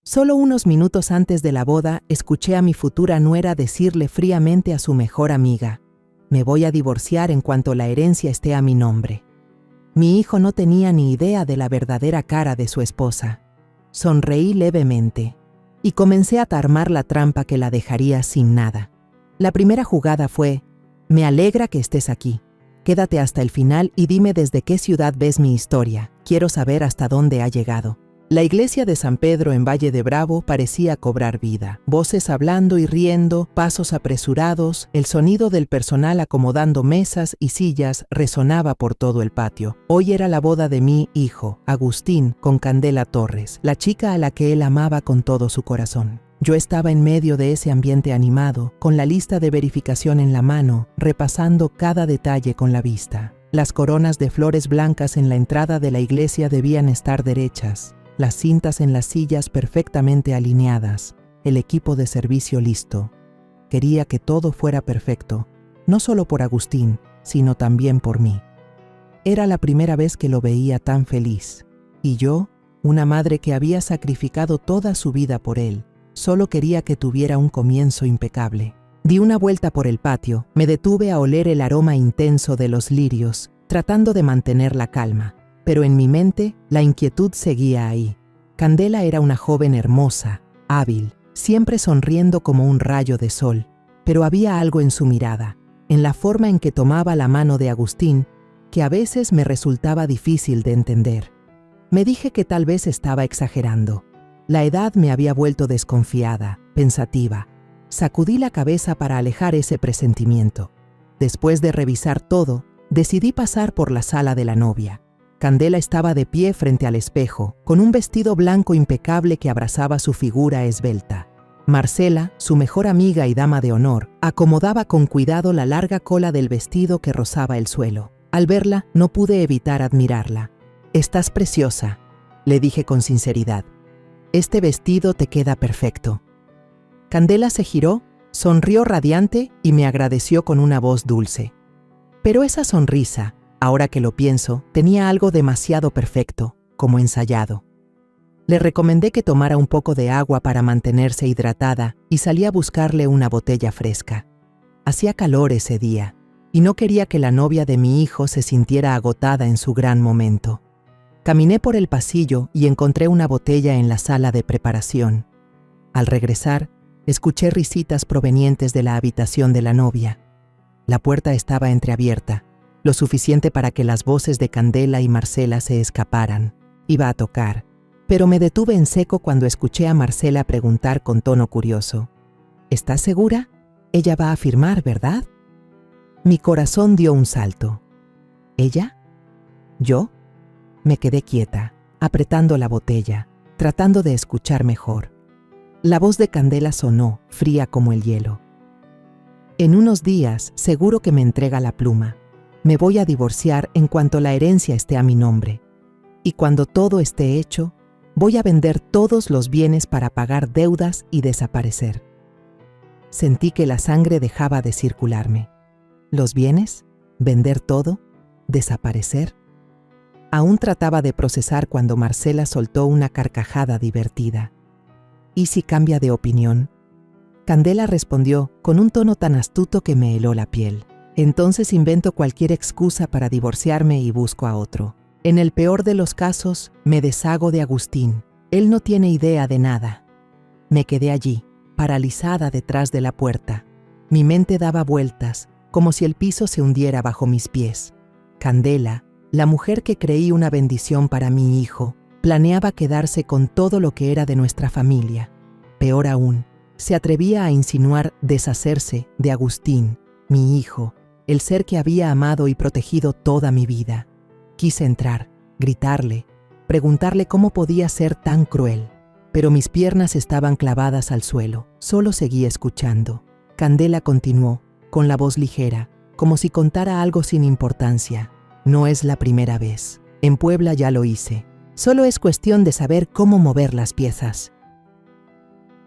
Solo unos minutos antes de la boda, escuché a mi futura nuera decirle fríamente a su mejor amiga: «Me voy a divorciar en cuanto la herencia esté a mi nombre». Mi hijo no tenía ni idea de la verdadera cara de su esposa. Sonreí levemente y comencé a armar la trampa que la dejaría sin nada. La primera jugada fue: «Me alegra que estés aquí. Quédate hasta el final y dime desde qué ciudad ves mi historia. Quiero saber hasta dónde ha llegado». La iglesia de San Pedro en Valle de Bravo parecía cobrar vida. Voces hablando y riendo, pasos apresurados, el sonido del personal acomodando mesas y sillas resonaba por todo el patio. Hoy era la boda de mi hijo, Agustín, con Candela Torres, la chica a la que él amaba con todo su corazón. Yo estaba en medio de ese ambiente animado, con la lista de verificación en la mano, repasando cada detalle con la vista. Las coronas de flores blancas en la entrada de la iglesia debían estar derechas, las cintas en las sillas perfectamente alineadas, el equipo de servicio listo. Quería que todo fuera perfecto, no solo por Agustín, sino también por mí. Era la primera vez que lo veía tan feliz, y yo, una madre que había sacrificado toda su vida por él, solo quería que tuviera un comienzo impecable. Di una vuelta por el patio, me detuve a oler el aroma intenso de los lirios, tratando de mantener la calma. Pero en mi mente, la inquietud seguía ahí. Candela era una joven hermosa, hábil, siempre sonriendo como un rayo de sol. Pero había algo en su mirada, en la forma en que tomaba la mano de Agustín, que a veces me resultaba difícil de entender. Me dije que tal vez estaba exagerando. La edad me había vuelto desconfiada, pensativa. Sacudí la cabeza para alejar ese presentimiento. Después de revisar todo, decidí pasar por la sala de la novia. Candela estaba de pie frente al espejo, con un vestido blanco impecable que abrazaba su figura esbelta. Marcela, su mejor amiga y dama de honor, acomodaba con cuidado la larga cola del vestido que rozaba el suelo. Al verla, no pude evitar admirarla. «Estás preciosa», le dije con sinceridad. «Este vestido te queda perfecto». Candela se giró, sonrió radiante y me agradeció con una voz dulce. Pero esa sonrisa, ahora que lo pienso, tenía algo demasiado perfecto, como ensayado. Le recomendé que tomara un poco de agua para mantenerse hidratada y salí a buscarle una botella fresca. Hacía calor ese día, y no quería que la novia de mi hijo se sintiera agotada en su gran momento. Caminé por el pasillo y encontré una botella en la sala de preparación. Al regresar, escuché risitas provenientes de la habitación de la novia. La puerta estaba entreabierta, lo suficiente para que las voces de Candela y Marcela se escaparan. Iba a tocar, pero me detuve en seco cuando escuché a Marcela preguntar con tono curioso: «¿Estás segura? Ella va a firmar, ¿verdad?». Mi corazón dio un salto. ¿Ella? ¿Yo? Me quedé quieta, apretando la botella, tratando de escuchar mejor. La voz de Candela sonó, fría como el hielo. «En unos días, seguro que me entrega la pluma. Me voy a divorciar en cuanto la herencia esté a mi nombre. Y cuando todo esté hecho, voy a vender todos los bienes para pagar deudas y desaparecer». Sentí que la sangre dejaba de circularme. ¿Los bienes? ¿Vender todo? ¿Desaparecer? Aún trataba de procesar cuando Marcela soltó una carcajada divertida. «¿Y si cambia de opinión?». Candela respondió con un tono tan astuto que me heló la piel. «Entonces invento cualquier excusa para divorciarme y busco a otro. En el peor de los casos, me deshago de Agustín. Él no tiene idea de nada». Me quedé allí, paralizada detrás de la puerta. Mi mente daba vueltas, como si el piso se hundiera bajo mis pies. Candela, la mujer que creí una bendición para mi hijo, planeaba quedarse con todo lo que era de nuestra familia. Peor aún, se atrevía a insinuar deshacerse de Agustín, mi hijo, el ser que había amado y protegido toda mi vida. Quise entrar, gritarle, preguntarle cómo podía ser tan cruel, pero mis piernas estaban clavadas al suelo. Solo seguí escuchando. Candela continuó, con la voz ligera, como si contara algo sin importancia. «No es la primera vez. En Puebla ya lo hice. Solo es cuestión de saber cómo mover las piezas».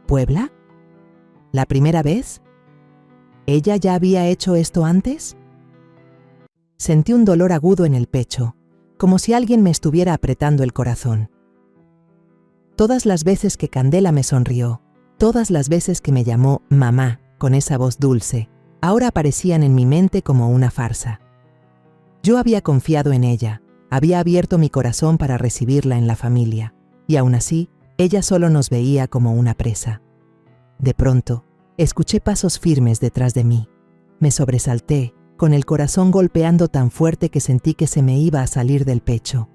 ¿Puebla? ¿La primera vez? ¿Ella ya había hecho esto antes? Sentí un dolor agudo en el pecho, como si alguien me estuviera apretando el corazón. Todas las veces que Candela me sonrió, todas las veces que me llamó mamá con esa voz dulce, ahora aparecían en mi mente como una farsa. Yo había confiado en ella, había abierto mi corazón para recibirla en la familia, y aún así, ella solo nos veía como una presa. De pronto, escuché pasos firmes detrás de mí. Me sobresalté, con el corazón golpeando tan fuerte que sentí que se me iba a salir del pecho.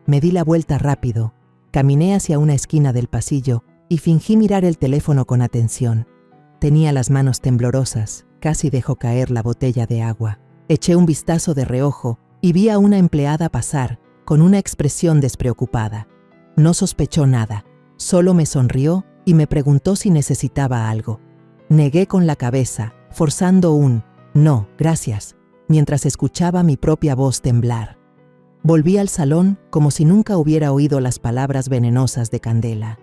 Me di la vuelta rápido, caminé hacia una esquina del pasillo y fingí mirar el teléfono con atención. Tenía las manos temblorosas, casi dejó caer la botella de agua. Eché un vistazo de reojo y vi a una empleada pasar, con una expresión despreocupada. No sospechó nada, solo me sonrió y me preguntó si necesitaba algo. Negué con la cabeza, forzando un «no, gracias», mientras escuchaba mi propia voz temblar. Volví al salón como si nunca hubiera oído las palabras venenosas de Candela.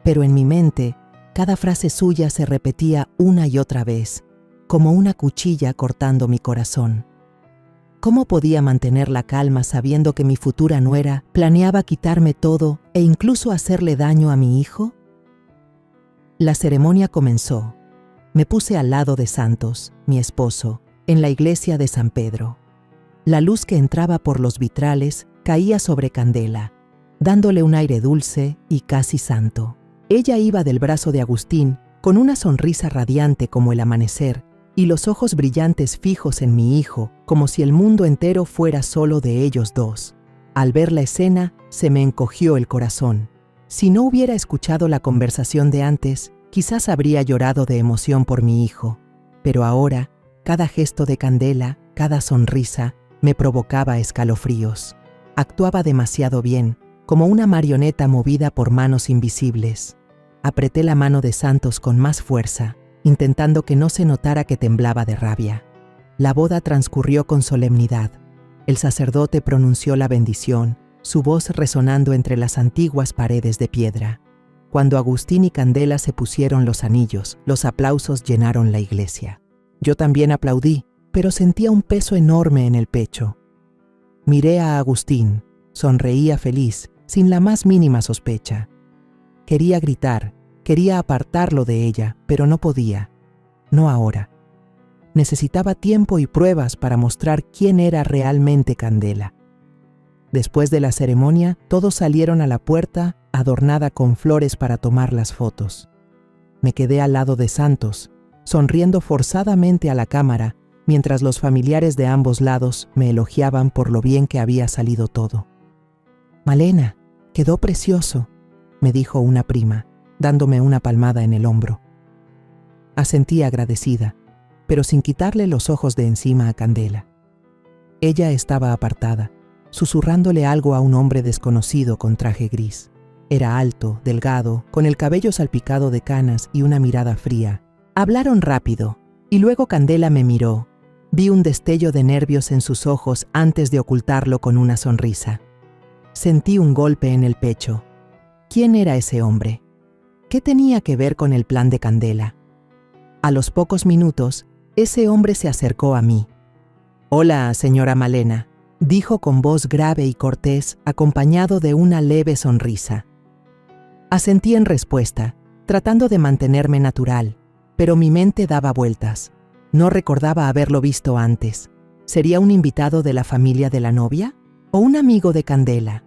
Pero en mi mente, cada frase suya se repetía una y otra vez, como una cuchilla cortando mi corazón. ¿Cómo podía mantener la calma sabiendo que mi futura nuera planeaba quitarme todo e incluso hacerle daño a mi hijo? La ceremonia comenzó. Me puse al lado de Santos, mi esposo, en la iglesia de San Pedro. La luz que entraba por los vitrales caía sobre Candela, dándole un aire dulce y casi santo. Ella iba del brazo de Agustín con una sonrisa radiante como el amanecer y los ojos brillantes fijos en mi hijo, como si el mundo entero fuera solo de ellos dos. Al ver la escena, se me encogió el corazón. Si no hubiera escuchado la conversación de antes, quizás habría llorado de emoción por mi hijo. Pero ahora, cada gesto de Candela, cada sonrisa, me provocaba escalofríos. Actuaba demasiado bien, como una marioneta movida por manos invisibles. Apreté la mano de Santos con más fuerza, intentando que no se notara que temblaba de rabia. La boda transcurrió con solemnidad. El sacerdote pronunció la bendición, su voz resonando entre las antiguas paredes de piedra. Cuando Agustín y Candela se pusieron los anillos, los aplausos llenaron la iglesia. Yo también aplaudí, pero sentía un peso enorme en el pecho. Miré a Agustín, sonreía feliz, sin la más mínima sospecha. Quería gritar, quería apartarlo de ella, pero no podía. No ahora. Necesitaba tiempo y pruebas para mostrar quién era realmente Candela. Después de la ceremonia, todos salieron a la puerta, adornada con flores para tomar las fotos. Me quedé al lado de Santos, sonriendo forzadamente a la cámara, mientras los familiares de ambos lados me elogiaban por lo bien que había salido todo. «Malena, quedó precioso», me dijo una prima, dándome una palmada en el hombro. Asentí agradecida, pero sin quitarle los ojos de encima a Candela. Ella estaba apartada, susurrándole algo a un hombre desconocido con traje gris. Era alto, delgado, con el cabello salpicado de canas y una mirada fría. Hablaron rápido, y luego Candela me miró. Vi un destello de nervios en sus ojos antes de ocultarlo con una sonrisa. Sentí un golpe en el pecho. ¿Quién era ese hombre? ¿Qué tenía que ver con el plan de Candela? A los pocos minutos, ese hombre se acercó a mí. «Hola, señora Malena», dijo con voz grave y cortés, acompañado de una leve sonrisa. Asentí en respuesta, tratando de mantenerme natural, pero mi mente daba vueltas. No recordaba haberlo visto antes. ¿Sería un invitado de la familia de la novia? ¿O un amigo de Candela?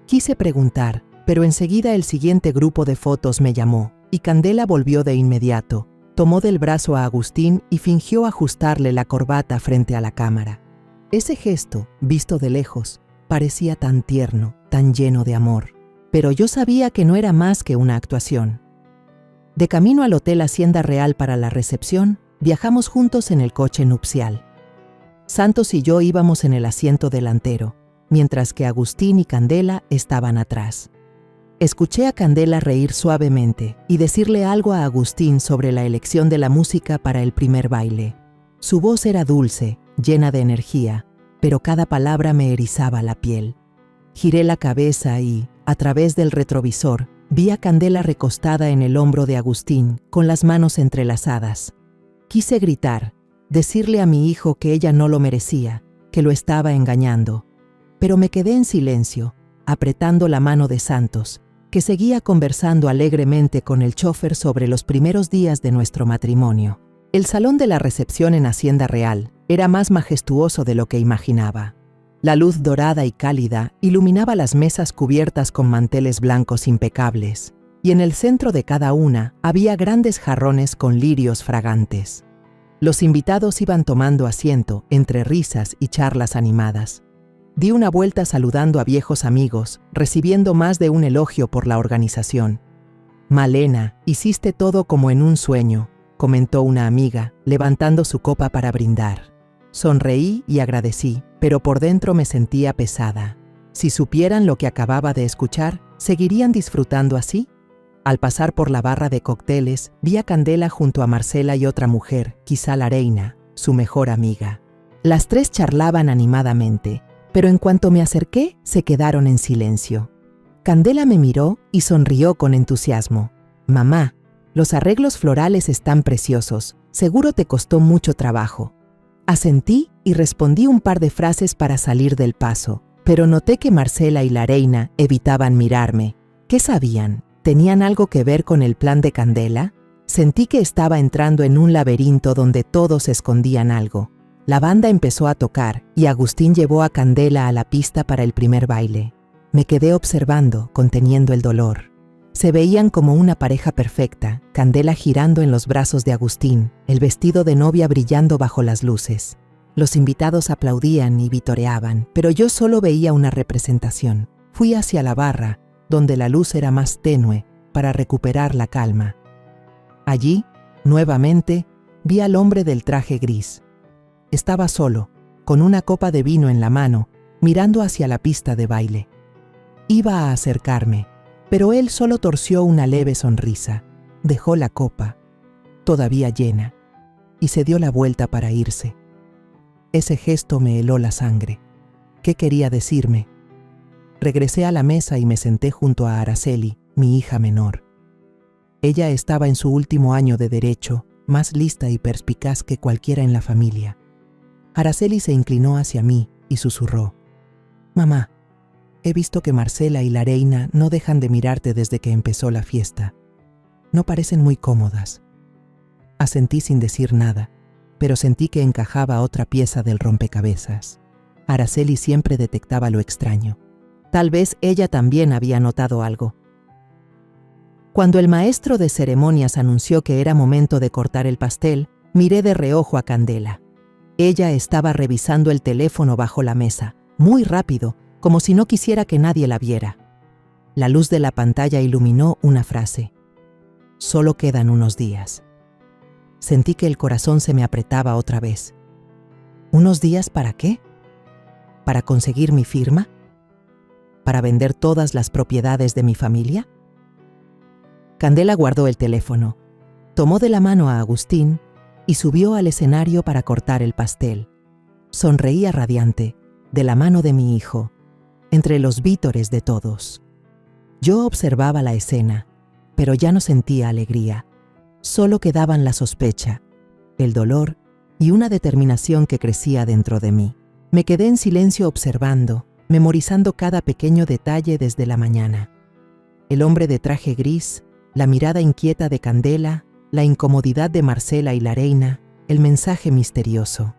Quise preguntar, pero enseguida el siguiente grupo de fotos me llamó, y Candela volvió de inmediato. Tomó del brazo a Agustín y fingió ajustarle la corbata frente a la cámara. Ese gesto, visto de lejos, parecía tan tierno, tan lleno de amor. Pero yo sabía que no era más que una actuación. De camino al Hotel Hacienda Real para la recepción, viajamos juntos en el coche nupcial. Santos y yo íbamos en el asiento delantero, mientras que Agustín y Candela estaban atrás. Escuché a Candela reír suavemente y decirle algo a Agustín sobre la elección de la música para el primer baile. Su voz era dulce, llena de energía, pero cada palabra me erizaba la piel. Giré la cabeza y, a través del retrovisor, vi a Candela recostada en el hombro de Agustín, con las manos entrelazadas. Quise gritar, decirle a mi hijo que ella no lo merecía, que lo estaba engañando, pero me quedé en silencio, apretando la mano de Santos, que seguía conversando alegremente con el chofer sobre los primeros días de nuestro matrimonio. El salón de la recepción en Hacienda Real era más majestuoso de lo que imaginaba. La luz dorada y cálida iluminaba las mesas cubiertas con manteles blancos impecables, y en el centro de cada una había grandes jarrones con lirios fragantes. Los invitados iban tomando asiento entre risas y charlas animadas. Di una vuelta saludando a viejos amigos, recibiendo más de un elogio por la organización. «Malena, hiciste todo como en un sueño», comentó una amiga, levantando su copa para brindar. Sonreí y agradecí, pero por dentro me sentía pesada. Si supieran lo que acababa de escuchar, ¿seguirían disfrutando así? Al pasar por la barra de cócteles, vi a Candela junto a Marcela y otra mujer, quizá la reina, su mejor amiga. Las tres charlaban animadamente, pero en cuanto me acerqué, se quedaron en silencio. Candela me miró y sonrió con entusiasmo. «Mamá, los arreglos florales están preciosos, seguro te costó mucho trabajo». Asentí y respondí un par de frases para salir del paso, pero noté que Marcela y la reina evitaban mirarme. ¿Qué sabían? ¿Tenían algo que ver con el plan de Candela? Sentí que estaba entrando en un laberinto donde todos escondían algo. La banda empezó a tocar y Agustín llevó a Candela a la pista para el primer baile. Me quedé observando, conteniendo el dolor. Se veían como una pareja perfecta, Candela girando en los brazos de Agustín, el vestido de novia brillando bajo las luces. Los invitados aplaudían y vitoreaban, pero yo solo veía una representación. Fui hacia la barra, donde la luz era más tenue, para recuperar la calma. Allí, nuevamente, vi al hombre del traje gris. Estaba solo, con una copa de vino en la mano, mirando hacia la pista de baile. Iba a acercarme, pero él solo torció una leve sonrisa, dejó la copa, todavía llena, y se dio la vuelta para irse. Ese gesto me heló la sangre. ¿Qué quería decirme? Regresé a la mesa y me senté junto a Araceli, mi hija menor. Ella estaba en su último año de derecho, más lista y perspicaz que cualquiera en la familia. Araceli se inclinó hacia mí y susurró: «Mamá, he visto que Marcela y la reina no dejan de mirarte desde que empezó la fiesta. No parecen muy cómodas». Asentí sin decir nada, pero sentí que encajaba otra pieza del rompecabezas. Araceli siempre detectaba lo extraño. Tal vez ella también había notado algo. Cuando el maestro de ceremonias anunció que era momento de cortar el pastel, miré de reojo a Candela. Ella estaba revisando el teléfono bajo la mesa, muy rápido, como si no quisiera que nadie la viera. La luz de la pantalla iluminó una frase: «Solo quedan unos días». Sentí que el corazón se me apretaba otra vez. ¿Unos días para qué? ¿Para conseguir mi firma? ¿Para vender todas las propiedades de mi familia? Candela guardó el teléfono, tomó de la mano a Agustín y subió al escenario para cortar el pastel. Sonreía radiante, de la mano de mi hijo, entre los vítores de todos. Yo observaba la escena, pero ya no sentía alegría. Solo quedaban la sospecha, el dolor y una determinación que crecía dentro de mí. Me quedé en silencio observando, memorizando cada pequeño detalle desde la mañana. El hombre de traje gris, la mirada inquieta de Candela, la incomodidad de Marcela y la reina, el mensaje misterioso.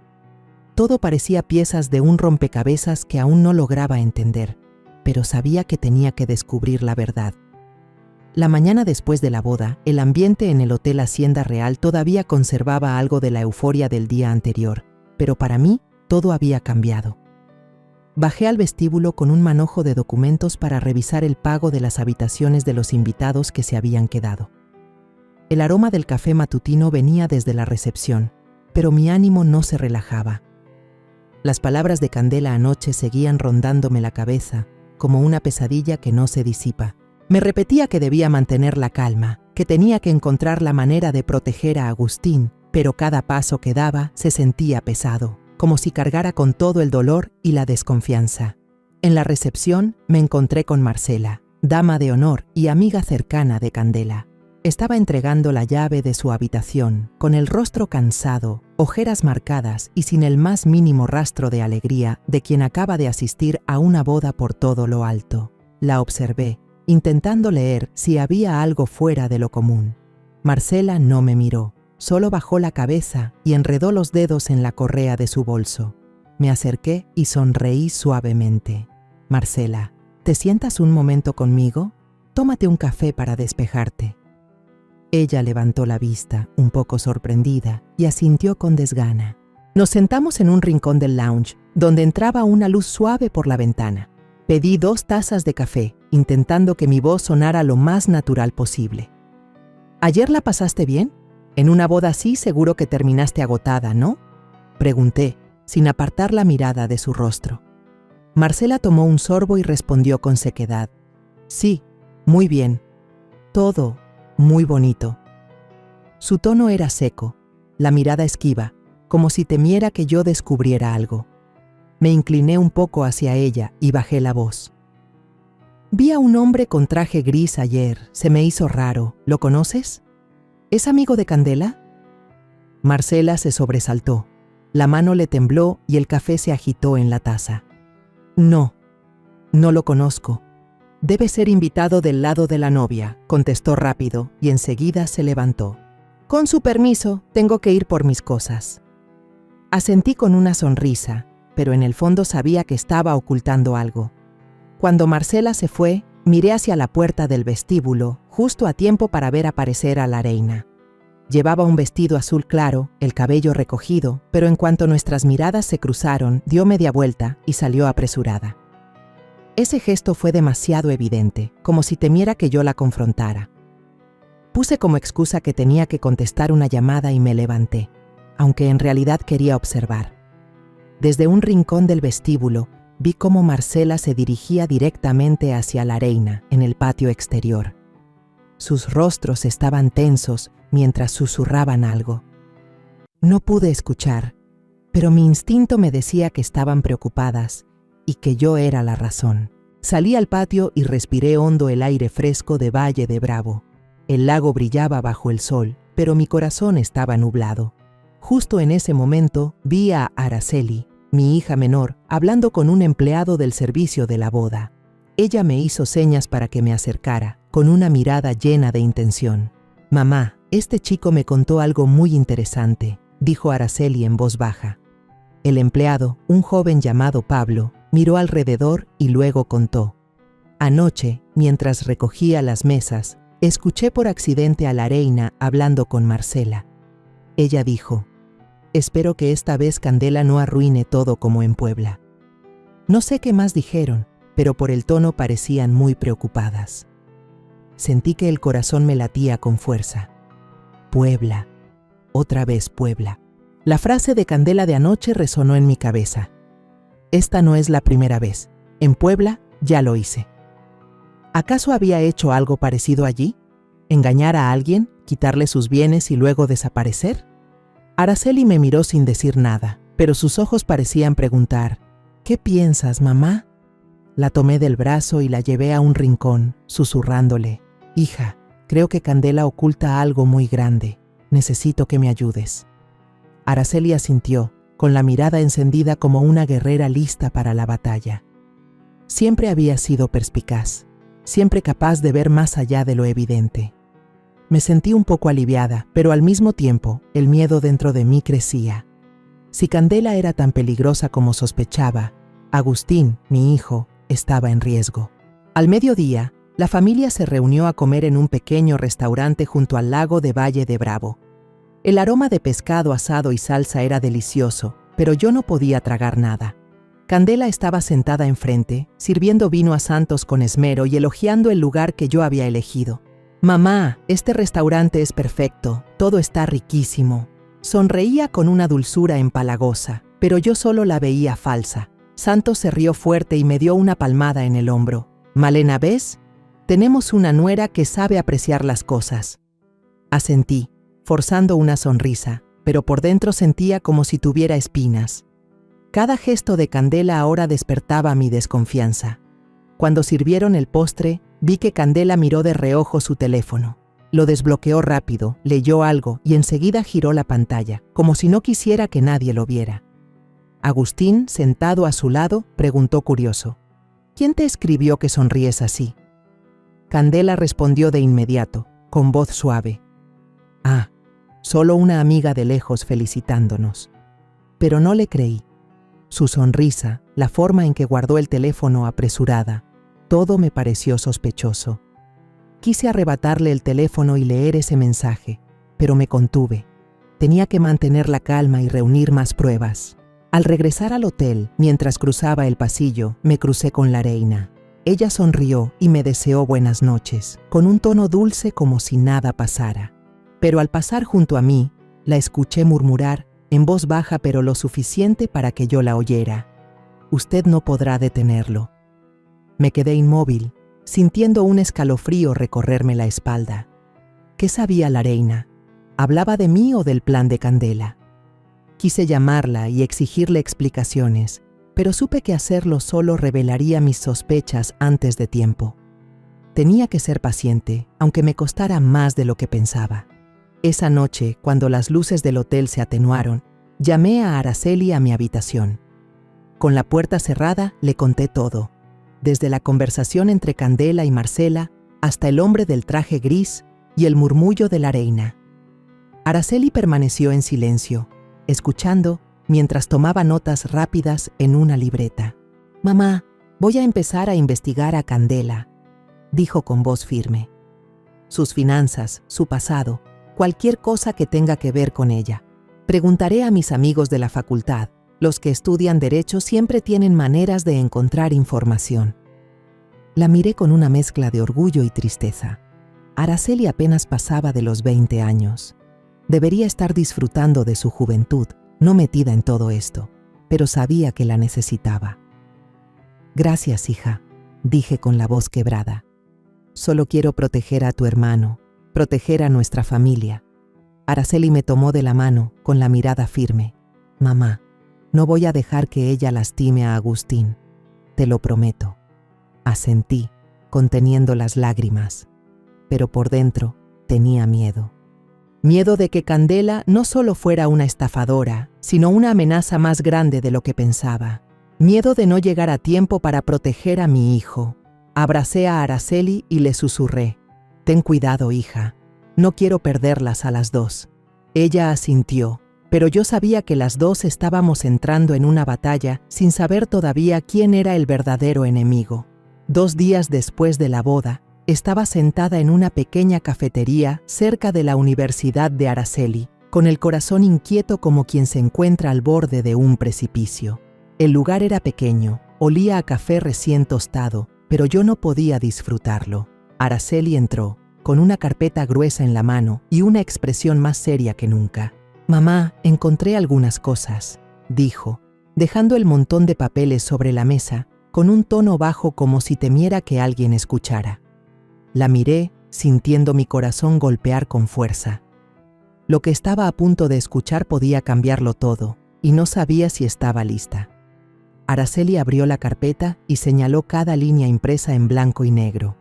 Todo parecía piezas de un rompecabezas que aún no lograba entender, pero sabía que tenía que descubrir la verdad. La mañana después de la boda, el ambiente en el Hotel Hacienda Real todavía conservaba algo de la euforia del día anterior, pero para mí todo había cambiado. Bajé al vestíbulo con un manojo de documentos para revisar el pago de las habitaciones de los invitados que se habían quedado. El aroma del café matutino venía desde la recepción, pero mi ánimo no se relajaba. Las palabras de Candela anoche seguían rondándome la cabeza, como una pesadilla que no se disipa. Me repetía que debía mantener la calma, que tenía que encontrar la manera de proteger a Agustín, pero cada paso que daba se sentía pesado, como si cargara con todo el dolor y la desconfianza. En la recepción me encontré con Marcela, dama de honor y amiga cercana de Candela. Estaba entregando la llave de su habitación, con el rostro cansado, ojeras marcadas y sin el más mínimo rastro de alegría de quien acaba de asistir a una boda por todo lo alto. La observé, intentando leer si había algo fuera de lo común. Marcela no me miró, solo bajó la cabeza y enredó los dedos en la correa de su bolso. Me acerqué y sonreí suavemente. Marcela, ¿te sientas un momento conmigo? Tómate un café para despejarte. Ella levantó la vista, un poco sorprendida, y asintió con desgana. Nos sentamos en un rincón del lounge, donde entraba una luz suave por la ventana. Pedí 2 tazas de café, intentando que mi voz sonara lo más natural posible. ¿Ayer la pasaste bien? En una boda así seguro que terminaste agotada, ¿no? Pregunté, sin apartar la mirada de su rostro. Marcela tomó un sorbo y respondió con sequedad. Sí, muy bien. Todo muy bonito. Su tono era seco, la mirada esquiva, como si temiera que yo descubriera algo. Me incliné un poco hacia ella y bajé la voz. Vi a un hombre con traje gris ayer, se me hizo raro. ¿Lo conoces? ¿Es amigo de Candela? Marcela se sobresaltó. La mano le tembló y el café se agitó en la taza. No lo conozco. Debe ser invitado del lado de la novia, contestó rápido y enseguida se levantó. Con su permiso, tengo que ir por mis cosas. Asentí con una sonrisa, pero en el fondo sabía que estaba ocultando algo. Cuando Marcela se fue, miré hacia la puerta del vestíbulo, justo a tiempo para ver aparecer a la reina. Llevaba un vestido azul claro, el cabello recogido, pero en cuanto nuestras miradas se cruzaron, dio media vuelta y salió apresurada. Ese gesto fue demasiado evidente, como si temiera que yo la confrontara. Puse como excusa que tenía que contestar una llamada y me levanté, aunque en realidad quería observar. Desde un rincón del vestíbulo, vi cómo Marcela se dirigía directamente hacia la reina en el patio exterior. Sus rostros estaban tensos mientras susurraban algo. No pude escuchar, pero mi instinto me decía que estaban preocupadas y que yo era la razón. Salí al patio y respiré hondo el aire fresco de Valle de Bravo. El lago brillaba bajo el sol, pero mi corazón estaba nublado. Justo en ese momento vi a Araceli, mi hija menor, hablando con un empleado del servicio de la boda. Ella me hizo señas para que me acercara, con una mirada llena de intención. «Mamá, este chico me contó algo muy interesante», dijo Araceli en voz baja. El empleado, un joven llamado Pablo, miró alrededor y luego contó. «Anoche, mientras recogía las mesas, escuché por accidente a la reina hablando con Marcela. Ella dijo, espero que esta vez Candela no arruine todo como en Puebla». No sé qué más dijeron, pero por el tono parecían muy preocupadas. Sentí que el corazón me latía con fuerza. Puebla, otra vez Puebla. La frase de Candela de anoche resonó en mi cabeza. Esta no es la primera vez. En Puebla ya lo hice. ¿Acaso había hecho algo parecido allí? ¿Engañar a alguien, quitarle sus bienes y luego desaparecer? Araceli me miró sin decir nada, pero sus ojos parecían preguntar, ¿qué piensas, mamá? La tomé del brazo y la llevé a un rincón, susurrándole, hija, creo que Candela oculta algo muy grande. Necesito que me ayudes. Araceli asintió, con la mirada encendida como una guerrera lista para la batalla. Siempre había sido perspicaz, siempre capaz de ver más allá de lo evidente. Me sentí un poco aliviada, pero al mismo tiempo, el miedo dentro de mí crecía. Si Candela era tan peligrosa como sospechaba, Agustín, mi hijo, estaba en riesgo. Al mediodía, la familia se reunió a comer en un pequeño restaurante junto al lago de Valle de Bravo. El aroma de pescado asado y salsa era delicioso, pero yo no podía tragar nada. Candela estaba sentada enfrente, sirviendo vino a Santos con esmero y elogiando el lugar que yo había elegido. «Mamá, este restaurante es perfecto, todo está riquísimo». Sonreía con una dulzura empalagosa, pero yo solo la veía falsa. Santos se rió fuerte y me dio una palmada en el hombro. «Malena, ¿ves? Tenemos una nuera que sabe apreciar las cosas». Asentí, forzando una sonrisa, pero por dentro sentía como si tuviera espinas. Cada gesto de Candela ahora despertaba mi desconfianza. Cuando sirvieron el postre, vi que Candela miró de reojo su teléfono. Lo desbloqueó rápido, leyó algo y enseguida giró la pantalla, como si no quisiera que nadie lo viera. Agustín, sentado a su lado, preguntó curioso, «¿Quién te escribió que sonríes así?» Candela respondió de inmediato, con voz suave. Ah, solo una amiga de lejos felicitándonos. Pero no le creí. Su sonrisa, la forma en que guardó el teléfono apresurada, todo me pareció sospechoso. Quise arrebatarle el teléfono y leer ese mensaje, pero me contuve. Tenía que mantener la calma y reunir más pruebas. Al regresar al hotel, mientras cruzaba el pasillo, me crucé con la reina. Ella sonrió y me deseó buenas noches, con un tono dulce como si nada pasara. Pero al pasar junto a mí, la escuché murmurar, en voz baja pero lo suficiente para que yo la oyera. Usted no podrá detenerlo. Me quedé inmóvil, sintiendo un escalofrío recorrerme la espalda. ¿Qué sabía la reina? ¿Hablaba de mí o del plan de Candela? Quise llamarla y exigirle explicaciones, pero supe que hacerlo solo revelaría mis sospechas antes de tiempo. Tenía que ser paciente, aunque me costara más de lo que pensaba. Esa noche, cuando las luces del hotel se atenuaron, llamé a Araceli a mi habitación. Con la puerta cerrada, le conté todo, desde la conversación entre Candela y Marcela hasta el hombre del traje gris y el murmullo de la reina. Araceli permaneció en silencio, escuchando mientras tomaba notas rápidas en una libreta. «Mamá, voy a empezar a investigar a Candela», dijo con voz firme. «Sus finanzas, su pasado, cualquier cosa que tenga que ver con ella. Preguntaré a mis amigos de la facultad. Los que estudian Derecho siempre tienen maneras de encontrar información». La miré con una mezcla de orgullo y tristeza. Araceli apenas pasaba de los 20 años. Debería estar disfrutando de su juventud, no metida en todo esto, pero sabía que la necesitaba. «Gracias, hija», dije con la voz quebrada. «Solo quiero proteger a tu hermano, proteger a nuestra familia». Araceli me tomó de la mano, con la mirada firme. «Mamá, no voy a dejar que ella lastime a Agustín. Te lo prometo». Asentí, conteniendo las lágrimas, pero por dentro tenía miedo. Miedo de que Candela no solo fuera una estafadora, sino una amenaza más grande de lo que pensaba. Miedo de no llegar a tiempo para proteger a mi hijo. Abracé a Araceli y le susurré: «Ten cuidado, hija. No quiero perderlas a las dos». Ella asintió, pero yo sabía que las dos estábamos entrando en una batalla sin saber todavía quién era el verdadero enemigo. 2 días después de la boda, estaba sentada en una pequeña cafetería cerca de la Universidad de Araceli, con el corazón inquieto como quien se encuentra al borde de un precipicio. El lugar era pequeño, olía a café recién tostado, pero yo no podía disfrutarlo. Araceli entró, con una carpeta gruesa en la mano y una expresión más seria que nunca. «Mamá, encontré algunas cosas», dijo, dejando el montón de papeles sobre la mesa, con un tono bajo como si temiera que alguien escuchara. La miré, sintiendo mi corazón golpear con fuerza. Lo que estaba a punto de escuchar podía cambiarlo todo, y no sabía si estaba lista. Araceli abrió la carpeta y señaló cada línea impresa en blanco y negro.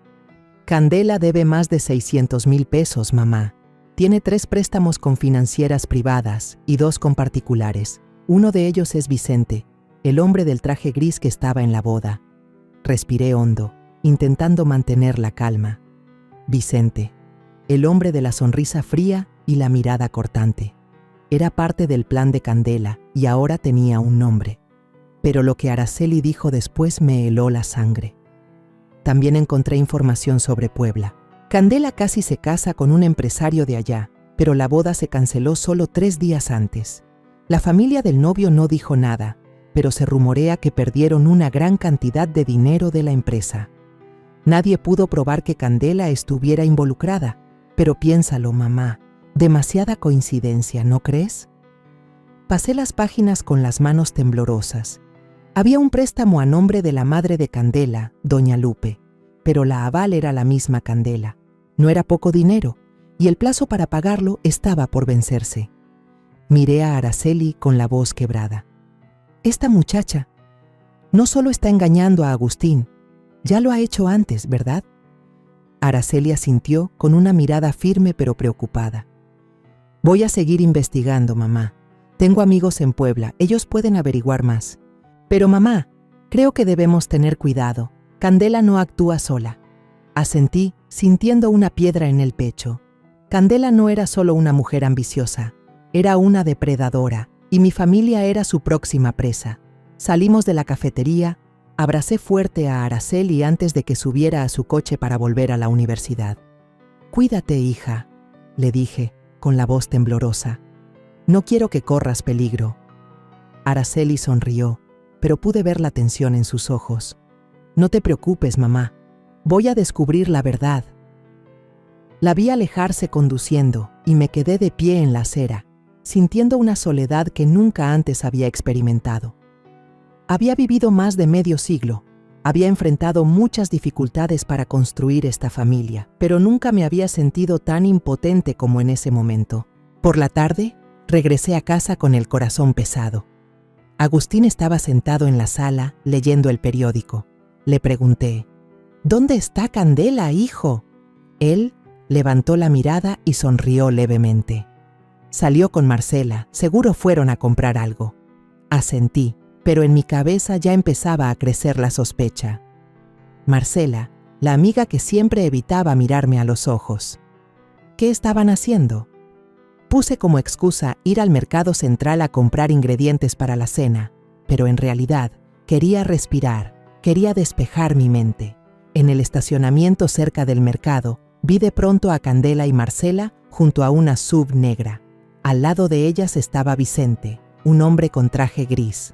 «Candela debe más de 600,000 pesos, mamá. Tiene 3 préstamos con financieras privadas y 2 con particulares. Uno de ellos es Vicente, el hombre del traje gris que estaba en la boda». Respiré hondo, intentando mantener la calma. Vicente, el hombre de la sonrisa fría y la mirada cortante. Era parte del plan de Candela y ahora tenía un nombre. Pero lo que Araceli dijo después me heló la sangre. También encontré información sobre Puebla. Candela casi se casa con un empresario de allá, pero la boda se canceló solo 3 días antes. La familia del novio no dijo nada, pero se rumorea que perdieron una gran cantidad de dinero de la empresa. Nadie pudo probar que Candela estuviera involucrada, pero piénsalo, mamá, demasiada coincidencia, ¿no crees? Pasé las páginas con las manos temblorosas. Había un préstamo a nombre de la madre de Candela, doña Lupe, pero la aval era la misma Candela. No era poco dinero, y el plazo para pagarlo estaba por vencerse. Miré a Araceli con la voz quebrada. «Esta muchacha no solo está engañando a Agustín, ya lo ha hecho antes, ¿verdad?» Araceli asintió con una mirada firme pero preocupada. «Voy a seguir investigando, mamá. Tengo amigos en Puebla, ellos pueden averiguar más. Pero mamá, creo que debemos tener cuidado. Candela no actúa sola». Asentí, sintiendo una piedra en el pecho. Candela no era solo una mujer ambiciosa, era una depredadora, y mi familia era su próxima presa. Salimos de la cafetería, abracé fuerte a Araceli antes de que subiera a su coche para volver a la universidad. «Cuídate, hija», le dije, con la voz temblorosa. «No quiero que corras peligro». Araceli sonrió, pero pude ver la tensión en sus ojos. «No te preocupes, mamá. Voy a descubrir la verdad». La vi alejarse conduciendo y me quedé de pie en la acera, sintiendo una soledad que nunca antes había experimentado. Había vivido más de medio siglo, había enfrentado muchas dificultades para construir esta familia, pero nunca me había sentido tan impotente como en ese momento. Por la tarde, regresé a casa con el corazón pesado. Agustín estaba sentado en la sala, leyendo el periódico. Le pregunté, «¿Dónde está Candela, hijo?» Él levantó la mirada y sonrió levemente. «Salió con Marcela, seguro fueron a comprar algo». Asentí, pero en mi cabeza ya empezaba a crecer la sospecha. Marcela, la amiga que siempre evitaba mirarme a los ojos. ¿Qué estaban haciendo? Puse como excusa ir al mercado central a comprar ingredientes para la cena, pero en realidad quería respirar, quería despejar mi mente. En el estacionamiento cerca del mercado, vi de pronto a Candela y Marcela junto a una SUV negra. Al lado de ellas estaba Vicente, un hombre con traje gris.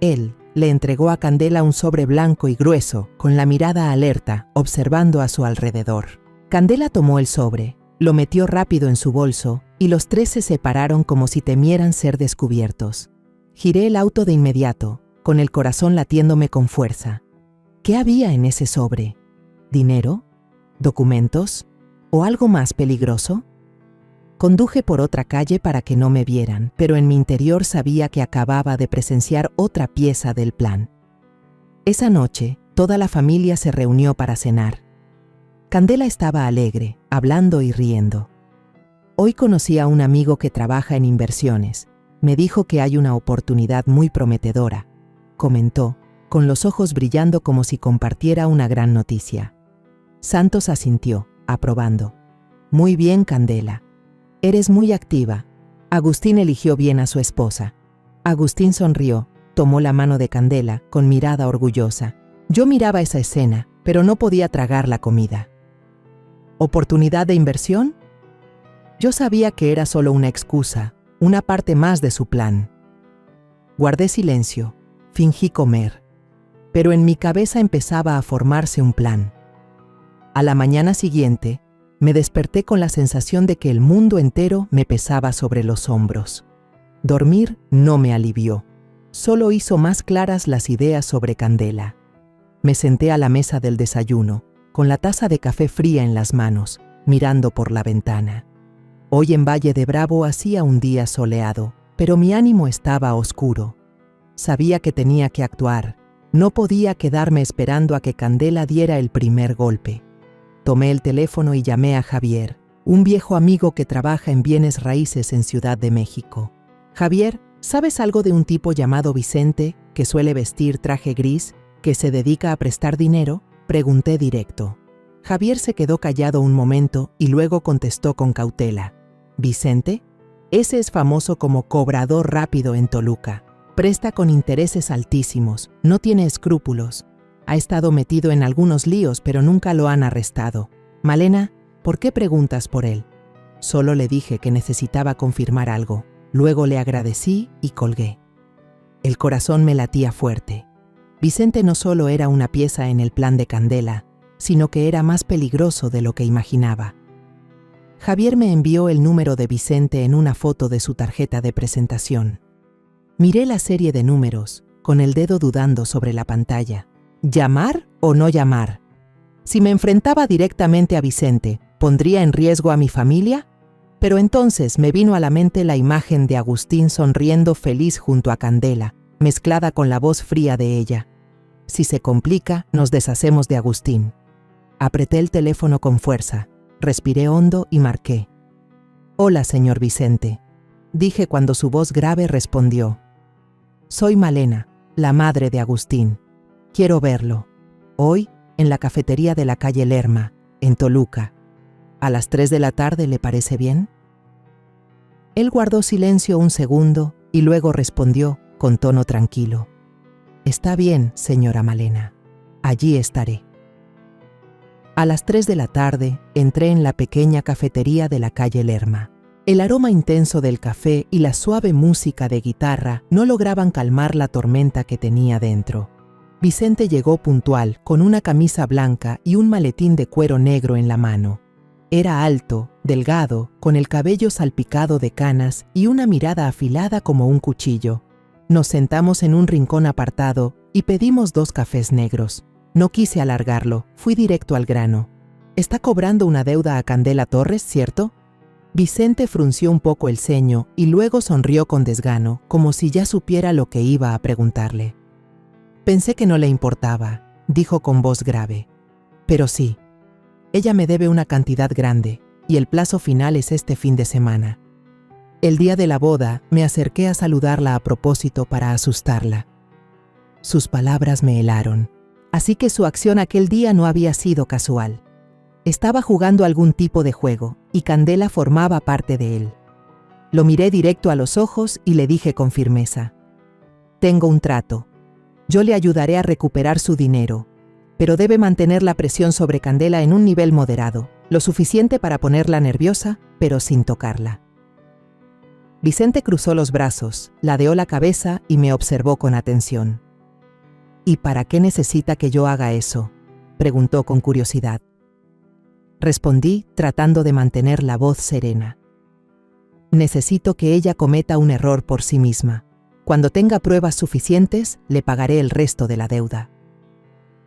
Él le entregó a Candela un sobre blanco y grueso, con la mirada alerta, observando a su alrededor. Candela tomó el sobre, lo metió rápido en su bolso y los tres se separaron como si temieran ser descubiertos. Giré el auto de inmediato, con el corazón latiéndome con fuerza. ¿Qué había en ese sobre? ¿Dinero? ¿Documentos? ¿O algo más peligroso? Conduje por otra calle para que no me vieran, pero en mi interior sabía que acababa de presenciar otra pieza del plan. Esa noche, toda la familia se reunió para cenar. Candela estaba alegre, hablando y riendo. Hoy conocí a un amigo que trabaja en inversiones. Me dijo que hay una oportunidad muy prometedora, comentó, con los ojos brillando como si compartiera una gran noticia. Santos asintió, aprobando. Muy bien, Candela. Eres muy activa. Agustín eligió bien a su esposa. Agustín sonrió, tomó la mano de Candela con mirada orgullosa. Yo miraba esa escena, pero no podía tragar la comida. ¿Oportunidad de inversión? Yo sabía que era solo una excusa, una parte más de su plan. Guardé silencio, fingí comer, pero en mi cabeza empezaba a formarse un plan. A la mañana siguiente, me desperté con la sensación de que el mundo entero me pesaba sobre los hombros. Dormir no me alivió, solo hizo más claras las ideas sobre Candela. Me senté a la mesa del desayuno, con la taza de café fría en las manos, mirando por la ventana. Hoy en Valle de Bravo hacía un día soleado, pero mi ánimo estaba oscuro. Sabía que tenía que actuar, no podía quedarme esperando a que Candela diera el primer golpe. Tomé el teléfono y llamé a Javier, un viejo amigo que trabaja en bienes raíces en Ciudad de México. Javier, ¿sabes algo de un tipo llamado Vicente, que suele vestir traje gris, que se dedica a prestar dinero? Pregunté directo. Javier se quedó callado un momento y luego contestó con cautela. ¿Vicente? Ese es famoso como cobrador rápido en Toluca. Presta con intereses altísimos, no tiene escrúpulos. Ha estado metido en algunos líos, pero nunca lo han arrestado. Malena, ¿por qué preguntas por él? Solo le dije que necesitaba confirmar algo. Luego le agradecí y colgué. El corazón me latía fuerte. Vicente no solo era una pieza en el plan de Candela, sino que era más peligroso de lo que imaginaba. Javier me envió el número de Vicente en una foto de su tarjeta de presentación. Miré la serie de números, con el dedo dudando sobre la pantalla. ¿Llamar o no llamar? Si me enfrentaba directamente a Vicente, ¿pondría en riesgo a mi familia? Pero entonces me vino a la mente la imagen de Agustín sonriendo feliz junto a Candela, mezclada con la voz fría de ella. Si se complica, nos deshacemos de Agustín. Apreté el teléfono con fuerza, respiré hondo y marqué. «Hola, señor Vicente», dije cuando su voz grave respondió. «Soy Malena, la madre de Agustín. Quiero verlo. Hoy, en la cafetería de la calle Lerma, en Toluca. ¿A las 3 de la tarde le parece bien? Él guardó silencio un segundo y luego respondió con tono tranquilo. Está bien, señora Malena. Allí estaré. A las 3 de la tarde entré en la pequeña cafetería de la calle Lerma. El aroma intenso del café y la suave música de guitarra no lograban calmar la tormenta que tenía dentro. Vicente llegó puntual, con una camisa blanca y un maletín de cuero negro en la mano. Era alto, delgado, con el cabello salpicado de canas y una mirada afilada como un cuchillo. Nos sentamos en un rincón apartado y pedimos 2 cafés negros. No quise alargarlo, fui directo al grano. ¿Está cobrando una deuda a Candela Torres, cierto? Vicente frunció un poco el ceño y luego sonrió con desgano, como si ya supiera lo que iba a preguntarle. Pensé que no le importaba, dijo con voz grave. Pero sí, ella me debe una cantidad grande y el plazo final es este fin de semana. El día de la boda me acerqué a saludarla a propósito para asustarla. Sus palabras me helaron. Así que su acción aquel día no había sido casual. Estaba jugando algún tipo de juego y Candela formaba parte de él. Lo miré directo a los ojos y le dije con firmeza: tengo un trato. Yo le ayudaré a recuperar su dinero, pero debe mantener la presión sobre Candela en un nivel moderado, lo suficiente para ponerla nerviosa, pero sin tocarla. Vicente cruzó los brazos, ladeó la cabeza y me observó con atención. ¿Y para qué necesita que yo haga eso?, preguntó con curiosidad. Respondí, tratando de mantener la voz serena. Necesito que ella cometa un error por sí misma. Cuando tenga pruebas suficientes, le pagaré el resto de la deuda.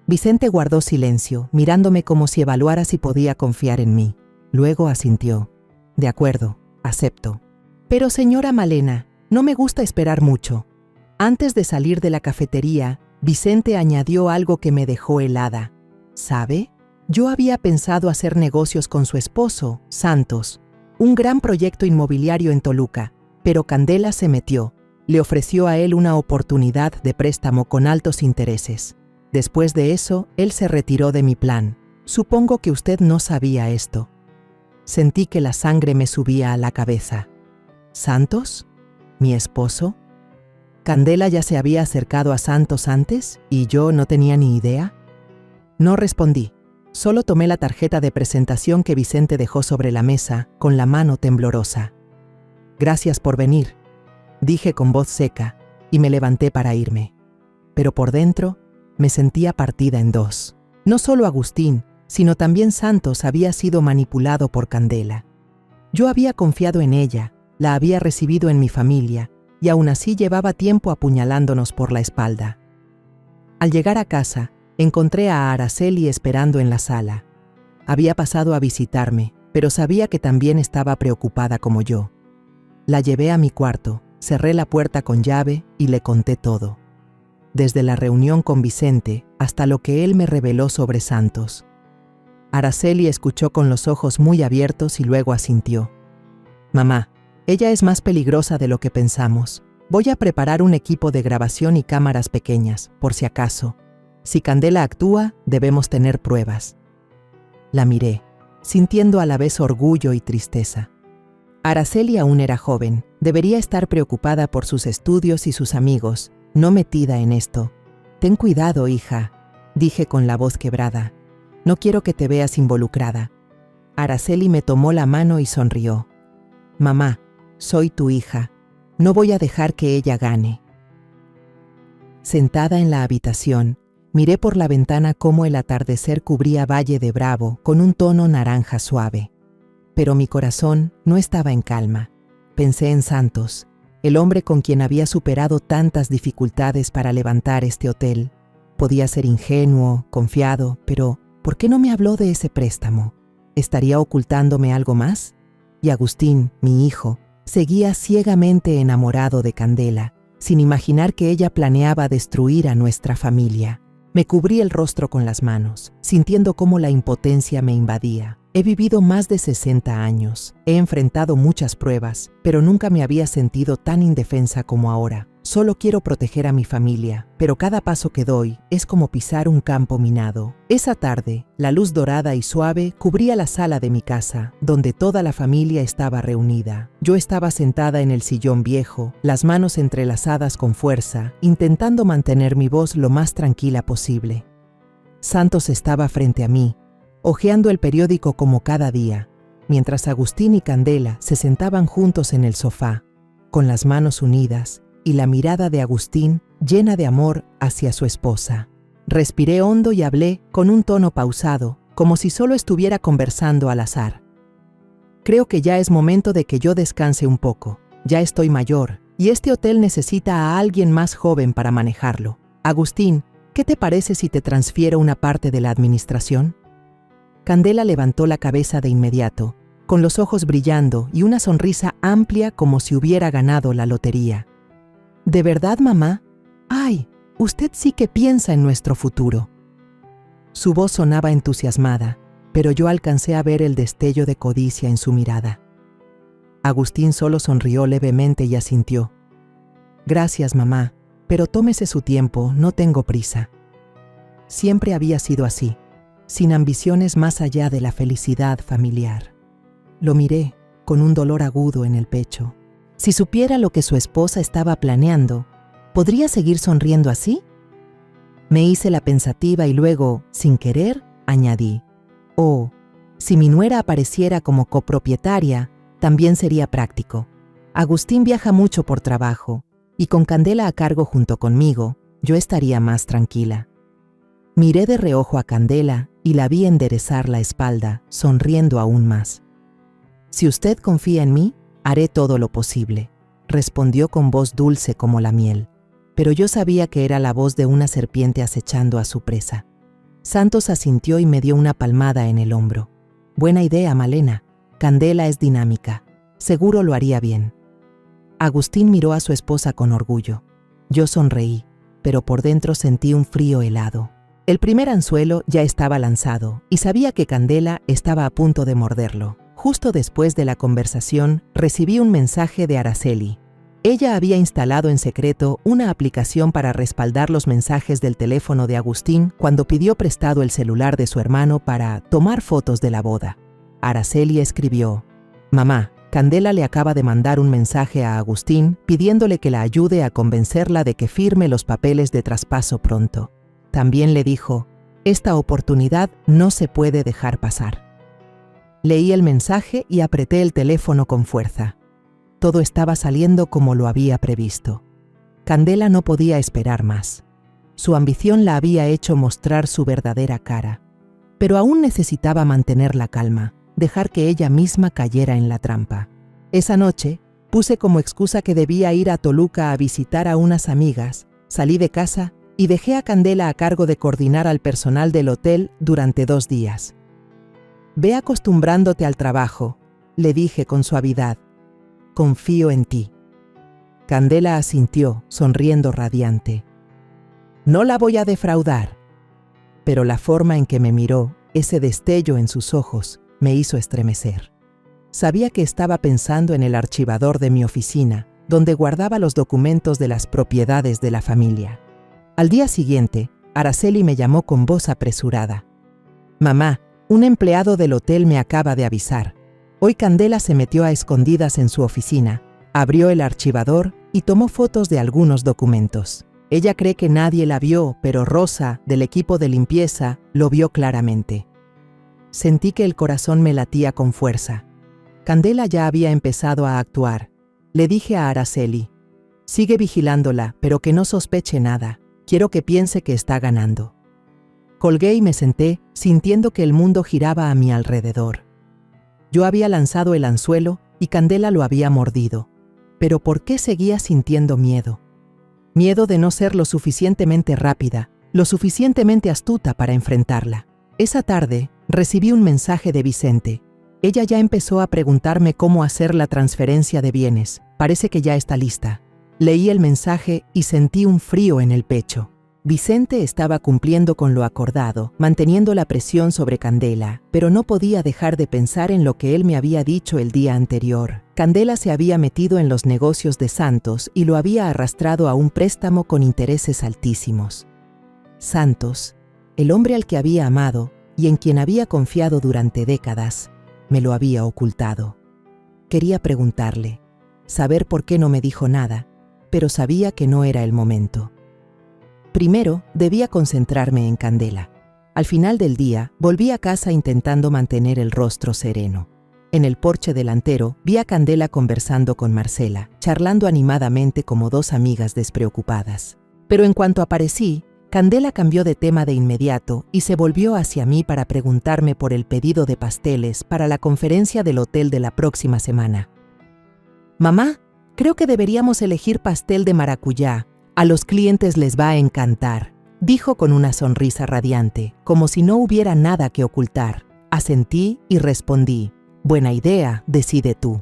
Vicente guardó silencio, mirándome como si evaluara si podía confiar en mí. Luego asintió. De acuerdo, acepto. Pero señora Malena, no me gusta esperar mucho. Antes de salir de la cafetería, Vicente añadió algo que me dejó helada. ¿Sabe? Yo había pensado hacer negocios con su esposo, Santos, un gran proyecto inmobiliario en Toluca, pero Candela se metió. Le ofreció a él una oportunidad de préstamo con altos intereses. Después de eso, él se retiró de mi plan. Supongo que usted no sabía esto. Sentí que la sangre me subía a la cabeza. ¿Santos? ¿Mi esposo? ¿Candela ya se había acercado a Santos antes y yo no tenía ni idea? No respondí. Solo tomé la tarjeta de presentación que Vicente dejó sobre la mesa, con la mano temblorosa. Gracias por venir, dije con voz seca, y me levanté para irme. Pero por dentro, me sentía partida en 2. No solo Agustín, sino también Santos había sido manipulado por Candela. Yo había confiado en ella, la había recibido en mi familia, y aún así llevaba tiempo apuñalándonos por la espalda. Al llegar a casa, encontré a Araceli esperando en la sala. Había pasado a visitarme, pero sabía que también estaba preocupada como yo. La llevé a mi cuarto, cerré la puerta con llave y le conté todo. Desde la reunión con Vicente hasta lo que él me reveló sobre Santos. Araceli escuchó con los ojos muy abiertos y luego asintió. Mamá, ella es más peligrosa de lo que pensamos. Voy a preparar un equipo de grabación y cámaras pequeñas, por si acaso. Si Candela actúa, debemos tener pruebas. La miré, sintiendo a la vez orgullo y tristeza. Araceli aún era joven, debería estar preocupada por sus estudios y sus amigos, no metida en esto. Ten cuidado, hija, dije con la voz quebrada. No quiero que te veas involucrada. Araceli me tomó la mano y sonrió. Mamá, soy tu hija. No voy a dejar que ella gane. Sentada en la habitación, miré por la ventana cómo el atardecer cubría Valle de Bravo con un tono naranja suave. Pero mi corazón no estaba en calma. Pensé en Santos, el hombre con quien había superado tantas dificultades para levantar este hotel. Podía ser ingenuo, confiado, pero ¿por qué no me habló de ese préstamo? ¿Estaría ocultándome algo más? Y Agustín, mi hijo, seguía ciegamente enamorado de Candela, sin imaginar que ella planeaba destruir a nuestra familia. Me cubrí el rostro con las manos, sintiendo cómo la impotencia me invadía. He vivido más de 60 años, he enfrentado muchas pruebas, pero nunca me había sentido tan indefensa como ahora. Solo quiero proteger a mi familia, pero cada paso que doy es como pisar un campo minado. Esa tarde, la luz dorada y suave cubría la sala de mi casa, donde toda la familia estaba reunida. Yo estaba sentada en el sillón viejo, las manos entrelazadas con fuerza, intentando mantener mi voz lo más tranquila posible. Santos estaba frente a mí, hojeando el periódico como cada día, mientras Agustín y Candela se sentaban juntos en el sofá, con las manos unidas, y la mirada de Agustín llena de amor hacia su esposa. Respiré hondo y hablé con un tono pausado, como si solo estuviera conversando al azar. Creo que ya es momento de que yo descanse un poco. Ya estoy mayor, y este hotel necesita a alguien más joven para manejarlo. Agustín, ¿qué te parece si te transfiero una parte de la administración? Candela levantó la cabeza de inmediato, con los ojos brillando y una sonrisa amplia como si hubiera ganado la lotería. ¿De verdad, mamá? ¡Ay! Usted sí que piensa en nuestro futuro. Su voz sonaba entusiasmada, pero yo alcancé a ver el destello de codicia en su mirada. Agustín solo sonrió levemente y asintió. Gracias, mamá, pero tómese su tiempo, no tengo prisa. Siempre había sido así, sin ambiciones más allá de la felicidad familiar. Lo miré, con un dolor agudo en el pecho. Si supiera lo que su esposa estaba planeando, ¿podría seguir sonriendo así? Me hice la pensativa y luego, sin querer, añadí: oh, si mi nuera apareciera como copropietaria, también sería práctico. Agustín viaja mucho por trabajo, y con Candela a cargo junto conmigo, yo estaría más tranquila. Miré de reojo a Candela y la vi enderezar la espalda, sonriendo aún más. Si usted confía en mí, haré todo lo posible, respondió con voz dulce como la miel, pero yo sabía que era la voz de una serpiente acechando a su presa. Santos asintió y me dio una palmada en el hombro. Buena idea, Malena. Candela es dinámica. Seguro lo haría bien. Agustín miró a su esposa con orgullo. Yo sonreí, pero por dentro sentí un frío helado. El primer anzuelo ya estaba lanzado y sabía que Candela estaba a punto de morderlo. Justo después de la conversación, recibí un mensaje de Araceli. Ella había instalado en secreto una aplicación para respaldar los mensajes del teléfono de Agustín cuando pidió prestado el celular de su hermano para tomar fotos de la boda. Araceli escribió: Mamá, Candela le acaba de mandar un mensaje a Agustín pidiéndole que la ayude a convencerla de que firme los papeles de traspaso pronto. También le dijo: esta oportunidad no se puede dejar pasar. Leí el mensaje y apreté el teléfono con fuerza. Todo estaba saliendo como lo había previsto. Candela no podía esperar más. Su ambición la había hecho mostrar su verdadera cara. Pero aún necesitaba mantener la calma, dejar que ella misma cayera en la trampa. Esa noche, puse como excusa que debía ir a Toluca a visitar a unas amigas, salí de casa y dejé a Candela a cargo de coordinar al personal del hotel durante 2 días. Ve acostumbrándote al trabajo, le dije con suavidad. Confío en ti. Candela asintió, sonriendo radiante. No la voy a defraudar. Pero la forma en que me miró, ese destello en sus ojos, me hizo estremecer. Sabía que estaba pensando en el archivador de mi oficina, donde guardaba los documentos de las propiedades de la familia. Al día siguiente, Araceli me llamó con voz apresurada. Mamá, un empleado del hotel me acaba de avisar. Hoy Candela se metió a escondidas en su oficina, abrió el archivador y tomó fotos de algunos documentos. Ella cree que nadie la vio, pero Rosa, del equipo de limpieza, lo vio claramente. Sentí que el corazón me latía con fuerza. Candela ya había empezado a actuar. Le dije a Araceli: sigue vigilándola, pero que no sospeche nada. Quiero que piense que está ganando. Colgué y me senté, sintiendo que el mundo giraba a mi alrededor. Yo había lanzado el anzuelo y Candela lo había mordido. Pero ¿por qué seguía sintiendo miedo? Miedo de no ser lo suficientemente rápida, lo suficientemente astuta para enfrentarla. Esa tarde, recibí un mensaje de Vicente. Ella ya empezó a preguntarme cómo hacer la transferencia de bienes. Parece que ya está lista. Leí el mensaje y sentí un frío en el pecho. Vicente estaba cumpliendo con lo acordado, manteniendo la presión sobre Candela, pero no podía dejar de pensar en lo que él me había dicho el día anterior. Candela se había metido en los negocios de Santos y lo había arrastrado a un préstamo con intereses altísimos. Santos, el hombre al que había amado y en quien había confiado durante décadas, me lo había ocultado. Quería preguntarle, saber por qué no me dijo nada, pero sabía que no era el momento. Primero, debía concentrarme en Candela. Al final del día, volví a casa intentando mantener el rostro sereno. En el porche delantero, vi a Candela conversando con Marcela, charlando animadamente como dos amigas despreocupadas. Pero en cuanto aparecí, Candela cambió de tema de inmediato y se volvió hacia mí para preguntarme por el pedido de pasteles para la conferencia del hotel de la próxima semana. «Mamá, creo que deberíamos elegir pastel de maracuyá. A los clientes les va a encantar», dijo con una sonrisa radiante, como si no hubiera nada que ocultar. Asentí y respondí, «Buena idea, decide tú».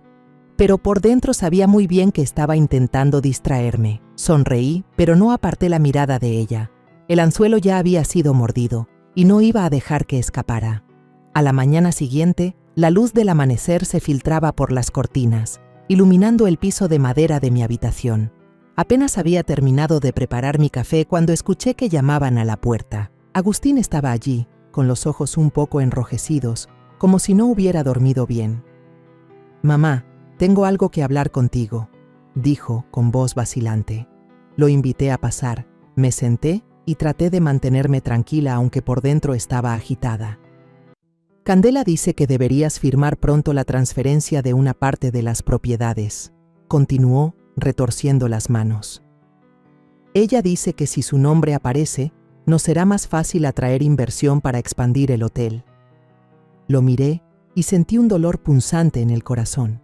Pero por dentro sabía muy bien que estaba intentando distraerme. Sonreí, pero no aparté la mirada de ella. El anzuelo ya había sido mordido y no iba a dejar que escapara. A la mañana siguiente, la luz del amanecer se filtraba por las cortinas, iluminando el piso de madera de mi habitación. Apenas había terminado de preparar mi café cuando escuché que llamaban a la puerta. Agustín estaba allí, con los ojos un poco enrojecidos, como si no hubiera dormido bien. «Mamá, tengo algo que hablar contigo», dijo con voz vacilante. Lo invité a pasar, me senté y traté de mantenerme tranquila aunque por dentro estaba agitada. «Candela dice que deberías firmar pronto la transferencia de una parte de las propiedades», continuó, retorciendo las manos. «Ella dice que si su nombre aparece, nos será más fácil atraer inversión para expandir el hotel». Lo miré y sentí un dolor punzante en el corazón.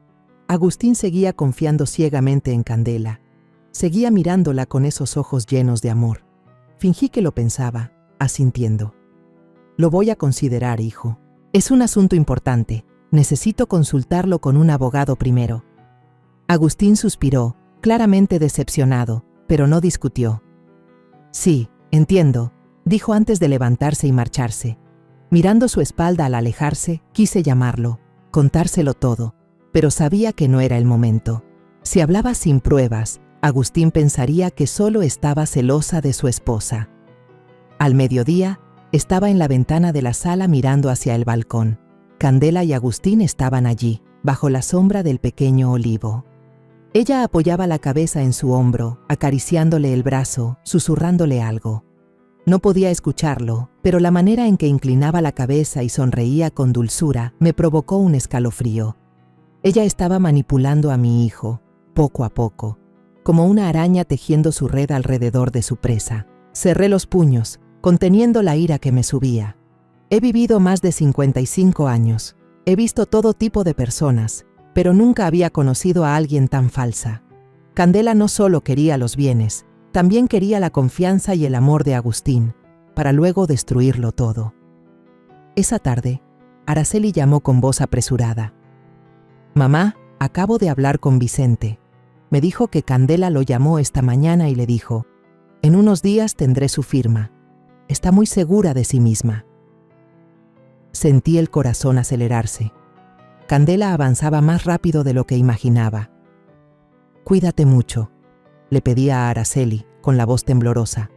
Agustín seguía confiando ciegamente en Candela. Seguía mirándola con esos ojos llenos de amor. Fingí que lo pensaba, asintiendo. «Lo voy a considerar, hijo. Es un asunto importante. Necesito consultarlo con un abogado primero». Agustín suspiró, claramente decepcionado, pero no discutió. «Sí, entiendo», dijo antes de levantarse y marcharse. Mirando su espalda al alejarse, quise llamarlo, contárselo todo, pero sabía que no era el momento. Si hablaba sin pruebas, Agustín pensaría que solo estaba celosa de su esposa. Al mediodía, estaba en la ventana de la sala mirando hacia el balcón. Candela y Agustín estaban allí, bajo la sombra del pequeño olivo. Ella apoyaba la cabeza en su hombro, acariciándole el brazo, susurrándole algo. No podía escucharlo, pero la manera en que inclinaba la cabeza y sonreía con dulzura me provocó un escalofrío. Ella estaba manipulando a mi hijo, poco a poco, como una araña tejiendo su red alrededor de su presa. Cerré los puños, conteniendo la ira que me subía. He vivido más de 55 años. He visto todo tipo de personas, pero nunca había conocido a alguien tan falsa. Candela no solo quería los bienes, también quería la confianza y el amor de Agustín, para luego destruirlo todo. Esa tarde, Araceli llamó con voz apresurada. «Mamá, acabo de hablar con Vicente. Me dijo que Candela lo llamó esta mañana y le dijo, en unos días tendré su firma. Está muy segura de sí misma». Sentí el corazón acelerarse. Candela avanzaba más rápido de lo que imaginaba. «Cuídate mucho», le pedía a Araceli, con la voz temblorosa.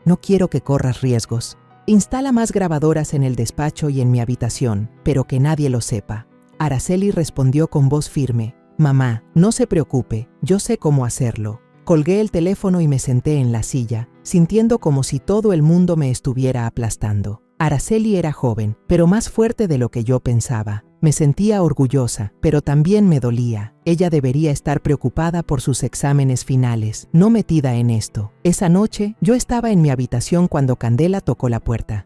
«No quiero que corras riesgos. Instala más grabadoras en el despacho y en mi habitación, pero que nadie lo sepa». Araceli respondió con voz firme. «Mamá, no se preocupe, yo sé cómo hacerlo». Colgué el teléfono y me senté en la silla, sintiendo como si todo el mundo me estuviera aplastando. Araceli era joven, pero más fuerte de lo que yo pensaba. Me sentía orgullosa, pero también me dolía. Ella debería estar preocupada por sus exámenes finales, no metida en esto. Esa noche, yo estaba en mi habitación cuando Candela tocó la puerta.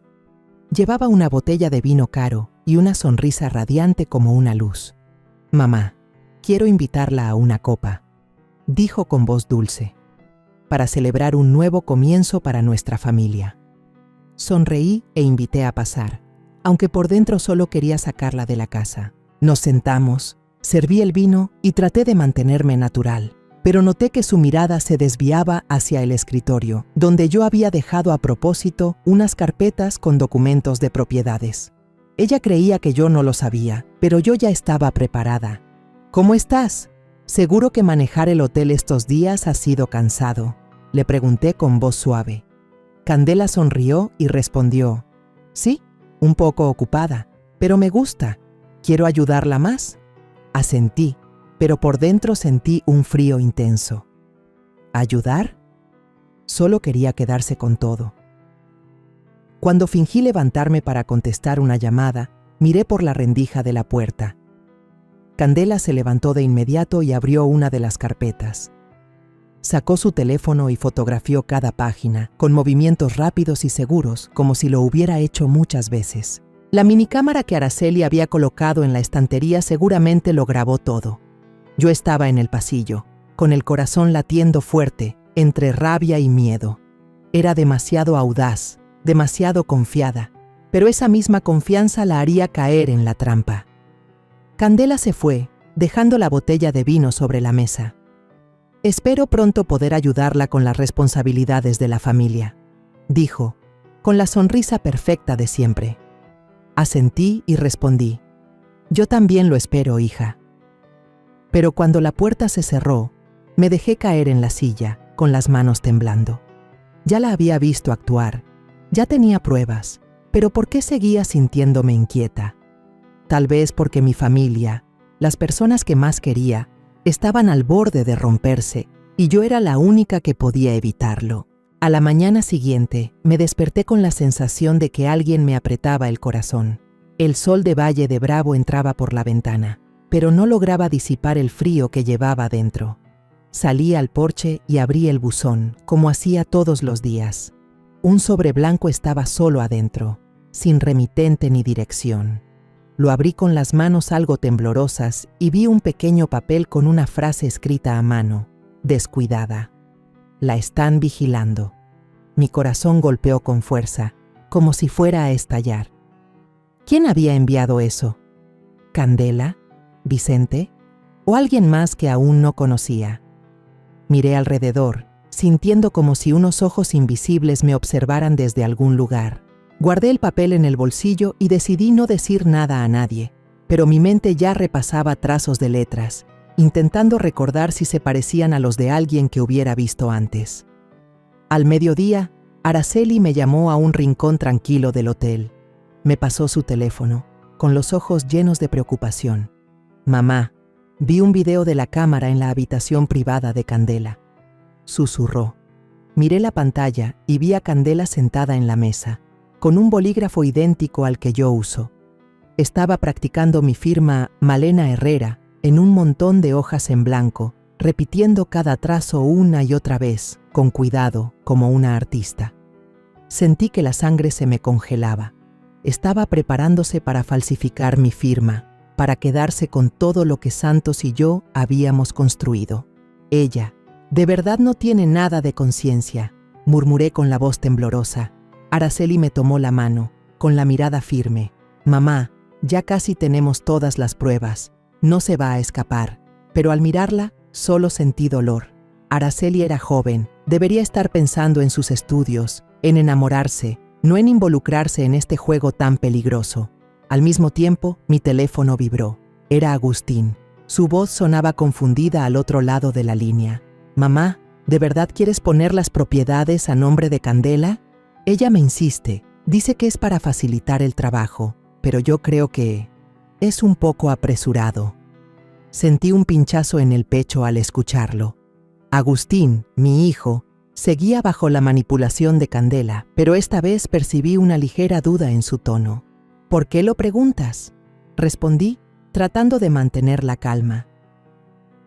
Llevaba una botella de vino caro y una sonrisa radiante como una luz. «Mamá, quiero invitarla a una copa», dijo con voz dulce, «para celebrar un nuevo comienzo para nuestra familia». Sonreí e invité a pasar, aunque por dentro solo quería sacarla de la casa. Nos sentamos, serví el vino y traté de mantenerme natural, pero noté que su mirada se desviaba hacia el escritorio, donde yo había dejado a propósito unas carpetas con documentos de propiedades. Ella creía que yo no lo sabía, pero yo ya estaba preparada. ¿Cómo estás? Seguro que manejar el hotel estos días ha sido cansado, le pregunté con voz suave. Candela sonrió y respondió, sí, un poco ocupada, pero me gusta. ¿Quiero ayudarla más? Asentí, pero por dentro sentí un frío intenso. ¿Ayudar? Solo quería quedarse con todo. Cuando fingí levantarme para contestar una llamada, miré por la rendija de la puerta. Candela se levantó de inmediato y abrió una de las carpetas. Sacó su teléfono y fotografió cada página, con movimientos rápidos y seguros, como si lo hubiera hecho muchas veces. La minicámara que Araceli había colocado en la estantería seguramente lo grabó todo. Yo estaba en el pasillo, con el corazón latiendo fuerte, entre rabia y miedo. Era demasiado audaz, demasiado confiada, pero esa misma confianza la haría caer en la trampa. Candela se fue, dejando la botella de vino sobre la mesa. Espero pronto poder ayudarla con las responsabilidades de la familia, dijo, con la sonrisa perfecta de siempre. Asentí y respondí, yo también lo espero, hija. Pero cuando la puerta se cerró, me dejé caer en la silla, con las manos temblando. Ya la había visto actuar, ya tenía pruebas, pero ¿por qué seguía sintiéndome inquieta? Tal vez porque mi familia, las personas que más quería, estaban al borde de romperse y yo era la única que podía evitarlo. A la mañana siguiente, me desperté con la sensación de que alguien me apretaba el corazón. El sol de Valle de Bravo entraba por la ventana, pero no lograba disipar el frío que llevaba dentro. Salí al porche y abrí el buzón, como hacía todos los días. Un sobre blanco estaba solo adentro, sin remitente ni dirección. Lo abrí con las manos algo temblorosas y vi un pequeño papel con una frase escrita a mano, descuidada. La están vigilando. Mi corazón golpeó con fuerza, como si fuera a estallar. ¿Quién había enviado eso? ¿Candela? ¿Vicente? ¿O alguien más que aún no conocía? Miré alrededor, sintiendo como si unos ojos invisibles me observaran desde algún lugar. Guardé el papel en el bolsillo y decidí no decir nada a nadie, pero mi mente ya repasaba trazos de letras, intentando recordar si se parecían a los de alguien que hubiera visto antes. Al mediodía, Araceli me llamó a un rincón tranquilo del hotel. Me pasó su teléfono, con los ojos llenos de preocupación. Mamá, vi un video de la cámara en la habitación privada de Candela. Susurró. Miré la pantalla y vi a Candela sentada en la mesa, con un bolígrafo idéntico al que yo uso. Estaba practicando mi firma Malena Herrera en un montón de hojas en blanco, repitiendo cada trazo una y otra vez, con cuidado, como una artista. Sentí que la sangre se me congelaba. Estaba preparándose para falsificar mi firma, para quedarse con todo lo que Santos y yo habíamos construido. Ella, de verdad no tiene nada de conciencia, murmuré con la voz temblorosa. Araceli me tomó la mano, con la mirada firme. Mamá, ya casi tenemos todas las pruebas. No se va a escapar. Pero al mirarla, solo sentí dolor. Araceli era joven, debería estar pensando en sus estudios, en enamorarse, no en involucrarse en este juego tan peligroso. Al mismo tiempo, mi teléfono vibró. Era Agustín. Su voz sonaba confundida al otro lado de la línea. Mamá, ¿de verdad quieres poner las propiedades a nombre de Candela? Ella me insiste, dice que es para facilitar el trabajo, pero yo creo que es un poco apresurado. Sentí un pinchazo en el pecho al escucharlo. Agustín, mi hijo, seguía bajo la manipulación de Candela, pero esta vez percibí una ligera duda en su tono. ¿Por qué lo preguntas? Respondí, tratando de mantener la calma.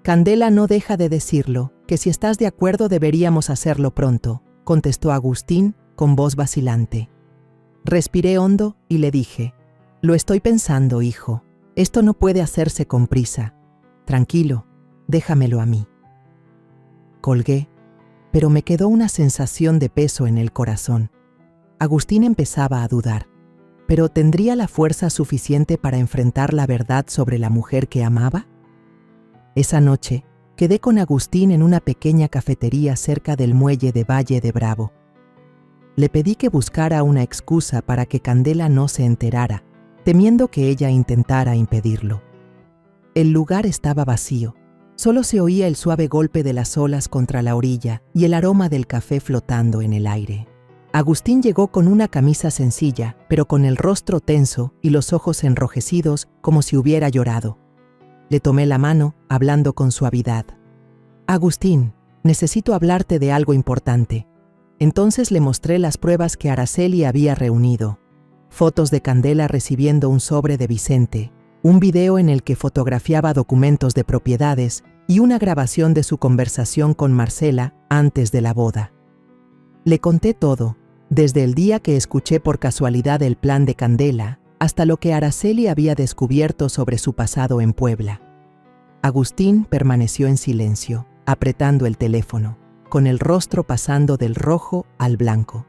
Candela no deja de decirlo, que si estás de acuerdo deberíamos hacerlo pronto, contestó Agustín con voz vacilante. Respiré hondo y le dije, lo estoy pensando, hijo. Esto no puede hacerse con prisa. Tranquilo, déjamelo a mí. Colgué, pero me quedó una sensación de peso en el corazón. Agustín empezaba a dudar, pero ¿tendría la fuerza suficiente para enfrentar la verdad sobre la mujer que amaba? Esa noche, quedé con Agustín en una pequeña cafetería cerca del muelle de Valle de Bravo. Le pedí que buscara una excusa para que Candela no se enterara, temiendo que ella intentara impedirlo. El lugar estaba vacío. Solo se oía el suave golpe de las olas contra la orilla y el aroma del café flotando en el aire. Agustín llegó con una camisa sencilla, pero con el rostro tenso y los ojos enrojecidos como si hubiera llorado. Le tomé la mano, hablando con suavidad. «Agustín, necesito hablarte de algo importante». Entonces le mostré las pruebas que Araceli había reunido. Fotos de Candela recibiendo un sobre de Vicente, un video en el que fotografiaba documentos de propiedades y una grabación de su conversación con Marcela antes de la boda. Le conté todo, desde el día que escuché por casualidad el plan de Candela hasta lo que Araceli había descubierto sobre su pasado en Puebla. Agustín permaneció en silencio, apretando el teléfono, con el rostro pasando del rojo al blanco.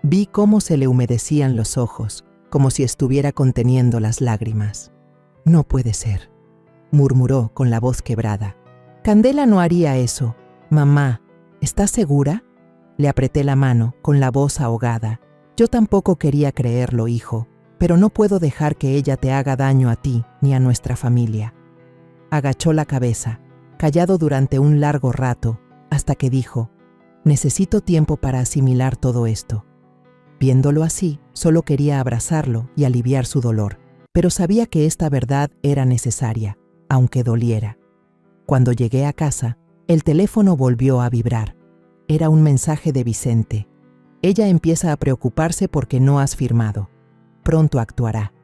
Vi cómo se le humedecían los ojos, como si estuviera conteniendo las lágrimas. «No puede ser», murmuró con la voz quebrada. «Candela no haría eso. Mamá, ¿estás segura?» Le apreté la mano, con la voz ahogada. «Yo tampoco quería creerlo, hijo, pero no puedo dejar que ella te haga daño a ti ni a nuestra familia». Agachó la cabeza, callado durante un largo rato, hasta que dijo: «Necesito tiempo para asimilar todo esto». Viéndolo así, solo quería abrazarlo y aliviar su dolor, pero sabía que esta verdad era necesaria, aunque doliera. Cuando llegué a casa, el teléfono volvió a vibrar. Era un mensaje de Vicente. «Ella empieza a preocuparse porque no has firmado. Pronto actuará».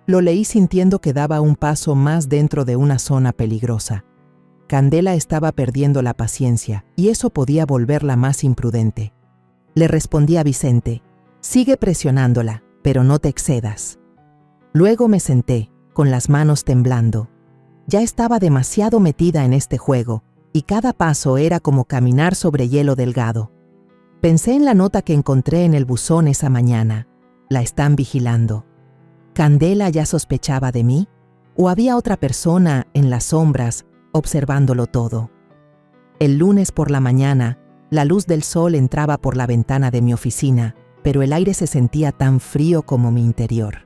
Lo leí sintiendo que daba un paso más dentro de una zona peligrosa. Candela estaba perdiendo la paciencia y eso podía volverla más imprudente. Le respondí a Vicente: «Sigue presionándola, pero no te excedas». Luego me senté, con las manos temblando. Ya estaba demasiado metida en este juego, y cada paso era como caminar sobre hielo delgado. Pensé en la nota que encontré en el buzón esa mañana. La están vigilando. ¿Candela ya sospechaba de mí? ¿O había otra persona en las sombras observándolo todo? El lunes por la mañana, la luz del sol entraba por la ventana de mi oficina, pero el aire se sentía tan frío como mi interior.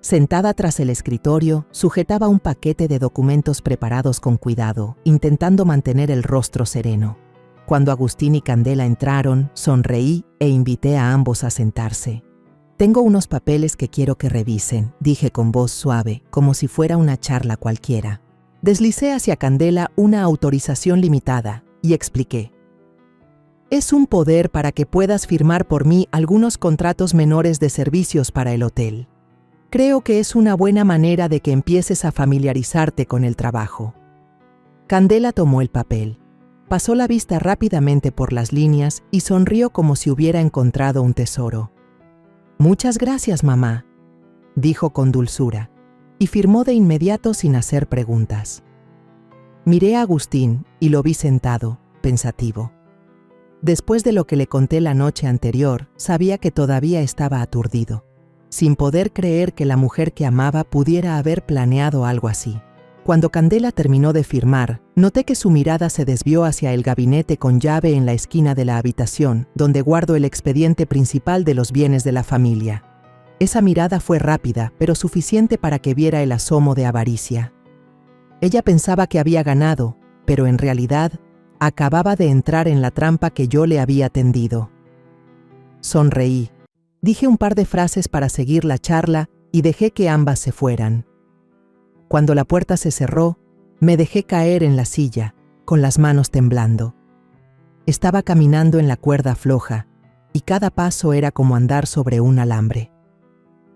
Sentada tras el escritorio, sujetaba un paquete de documentos preparados con cuidado, intentando mantener el rostro sereno. Cuando Agustín y Candela entraron, sonreí e invité a ambos a sentarse. «Tengo unos papeles que quiero que revisen», dije con voz suave, como si fuera una charla cualquiera. Deslicé hacia Candela una autorización limitada y expliqué: «Es un poder para que puedas firmar por mí algunos contratos menores de servicios para el hotel. Creo que es una buena manera de que empieces a familiarizarte con el trabajo». Candela tomó el papel, pasó la vista rápidamente por las líneas y sonrió como si hubiera encontrado un tesoro. «Muchas gracias, mamá», dijo con dulzura, y firmó de inmediato sin hacer preguntas. Miré a Agustín y lo vi sentado, pensativo. Después de lo que le conté la noche anterior, sabía que todavía estaba aturdido, sin poder creer que la mujer que amaba pudiera haber planeado algo así. Cuando Candela terminó de firmar, noté que su mirada se desvió hacia el gabinete con llave en la esquina de la habitación, donde guardo el expediente principal de los bienes de la familia. Esa mirada fue rápida, pero suficiente para que viera el asomo de avaricia. Ella pensaba que había ganado, pero en realidad acababa de entrar en la trampa que yo le había tendido. Sonreí. Dije un par de frases para seguir la charla y dejé que ambas se fueran. Cuando la puerta se cerró, me dejé caer en la silla, con las manos temblando. Estaba caminando en la cuerda floja, y cada paso era como andar sobre un alambre.